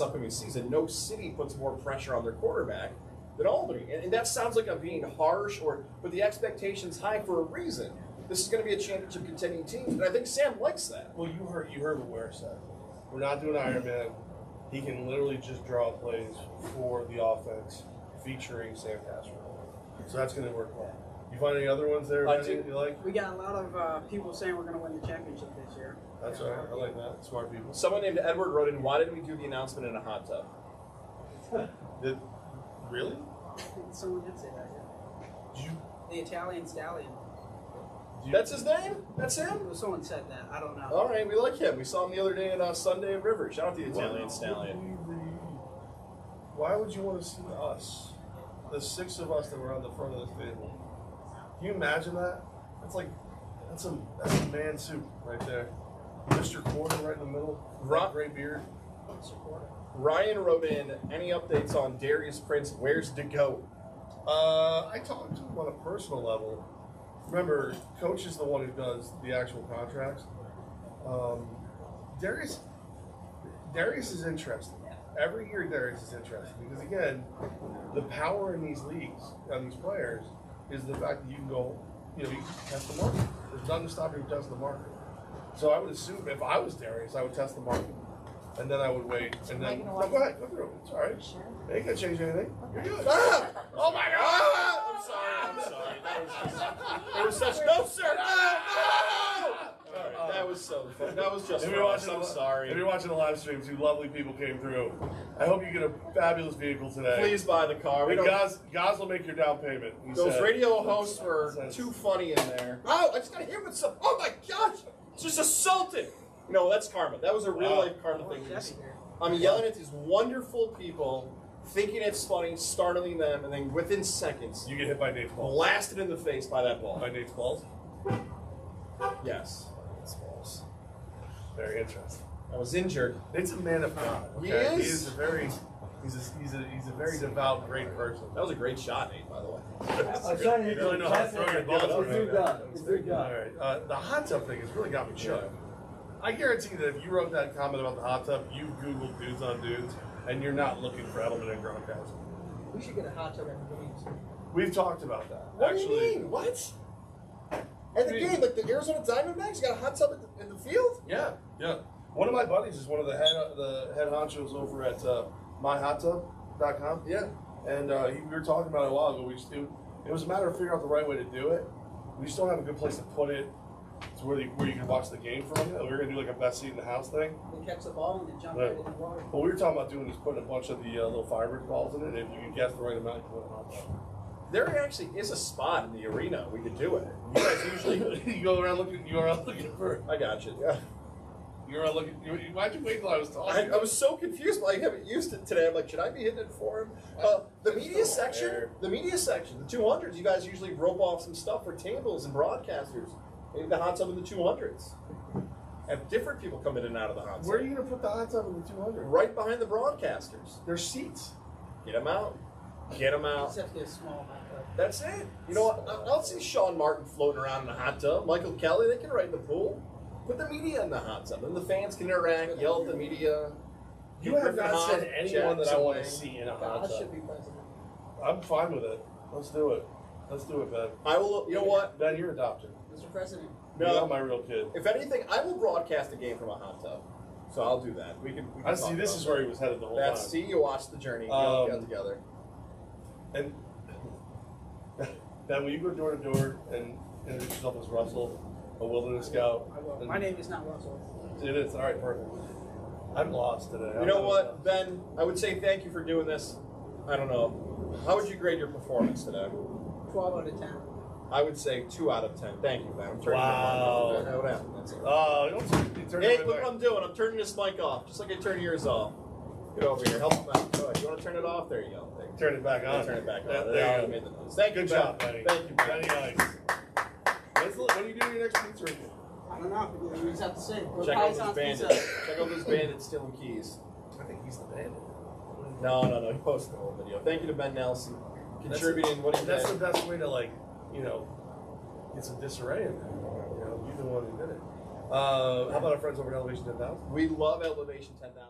upcoming season, no city puts more pressure on their quarterback than Albany. And that sounds like I'm being harsh, but the expectation's high for a reason. This is going to be a championship contending team, and I think Sam likes that. Well, you heard what Ware said. We're not doing Iron Man. He can literally just draw plays for the offense featuring Sam Castro. So that's going to work well. You find any other ones there you like? We got a lot of people saying we're going to win the championship this year. That's right. I like that. Smart people. Someone named Edward wrote in, why didn't we do the announcement in a hot tub? Really? Someone did say that, yeah. The Italian Stallion. That's his name? That's him? Someone said that. I don't know. All right, we like him. We saw him the other day at Sunday at River. Shout out to the Italian Stallion. Why would you want to see us, the 6 of us that were on the front of this table? Can you imagine that? That's a man soup right there. Mr. Quarter right in the middle. Great beard. Ryan wrote in, any updates on Darius Prince? Where's the goat? I talked to him on a personal level. Remember, Coach is the one who does the actual contracts. Darius is interesting. Every year Darius is interesting because, again, the power in these leagues, on these players, is the fact that you can go, you can test the market. There's nothing to stop you from testing the market. So I would assume if I was Darius, I would test the market. And then I would wait. And then, go ahead, go through it. It's all right. Sure. It ain't going to change anything. You're good. Ah! Oh, my God! I'm sorry. It was such, no, sir! No! That was so fun. That was just I'm sorry. If you're watching the live stream, 2 lovely people came through. I hope you get a fabulous vehicle today. Please buy the car. Gaz will make your down payment. Those radio hosts were too funny in there. Oh, I just got hit with some. Oh, my gosh! It's just assaulted. No, that's karma. That was a real-life karma thing. I'm yelling at these wonderful people, thinking it's funny, startling them, and then within seconds, you get hit by Nate's balls. Blasted in the face by that ball. By Nate's balls? Yes. Nate's balls. Very interesting. I was injured. Nate's a man of God. Okay? He is a very devout, great person. That was a great shot, Nate, by the way. I'm trying to really know how to throw your balls around. All right. The hot tub thing has really got me shook. I guarantee that if you wrote that comment about the hot tub, you Googled dudes on dudes, and you're not looking for Edelman and Gronkowski. We should get a hot tub at the games. We've talked about that. What do you mean? What? At the game, like the Arizona Diamondbacks, got a hot tub in the field? Yeah. One of my buddies is one of the head honchos over at myhottub.com. Yeah. And we were talking about it a while ago. It was a matter of figuring out the right way to do it. We just don't have a good place to put it. It's where you can watch the game from. We were gonna do like a best seat in the house thing. They catch the ball and they jump right in the water. What we were talking about doing is putting a bunch of the little Firebird balls in it. And if you can guess the right amount, you can put a hot dog. There actually is a spot in the arena we could do it. You guys usually you go around looking for. I got you. Yeah. You're around looking. Why'd you wait till I was talking? I was so confused. I haven't used it today. I'm like, should I be hitting it for him? The media section, the 200s. You guys usually rope off some stuff for tables and broadcasters. Maybe the hot tub in the 200s. Have different people come in and out of the hot tub. Where are you going to put the hot tub in the 200? Right behind the broadcasters. There's seats. Get them out. Get them out. Except for a small hot tub. That's it. You know what? I'll see Sean Martin floating around in the hot tub. Michael Kelly, they can ride in the pool. Put the media in the hot tub. Then the fans can interact, yell at the media. You have not said anyone that I want to see in a hot I tub. should be president. I'm fine with it. Let's do it. Let's do it, Ben. I will. You know what? Ben, you're adopted. Mr. President. You're not my real kid. If anything, I will broadcast a game from a hot tub. So I'll do that. We can I see. This is where he was headed the whole time. See, you watch the journey. You all get together. And Ben, will you go door to door and introduce yourself as Russell, a wilderness scout? I will. My name is not Russell. It is. All right, perfect. I'm lost today. You know what, Ben? I would say thank you for doing this. I don't know. How would you grade your performance today? 12 out of 10. I would say 2 out of 10. Thank you, Ben. I'm turning Wow. your mic off. What happened? That's it. Oh, you turn Hey, it look back. what I'm doing. I'm turning this mic off, just like I turn yours off. Get over here. Help him out. Go ahead. You want to turn it off? There you go. There you go. Turn it back on. Turn it back on. There There you I go. made the noise. Thank you, Good Ben. job, Benny. Thank you, Ben. Benny nice. When are you doing your next pizza review? I don't know. We just have to see. Check out this bandit. Check out this bandit stealing keys. I think he's the bandit. No. He posted the whole video. Thank you to Ben Nelson. Contributing what he did. That's the best way to, like, get some disarray in there. You're the one who did it. How about our friends over at Elevation 10,000? We love Elevation 10,000.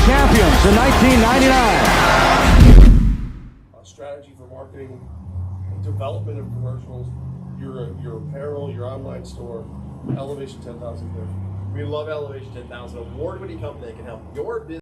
Champions in 1999. Strategy for marketing, development of commercials, your apparel, your online store, Elevation 10,000. We love Elevation 10,000, award-winning company that can help your business.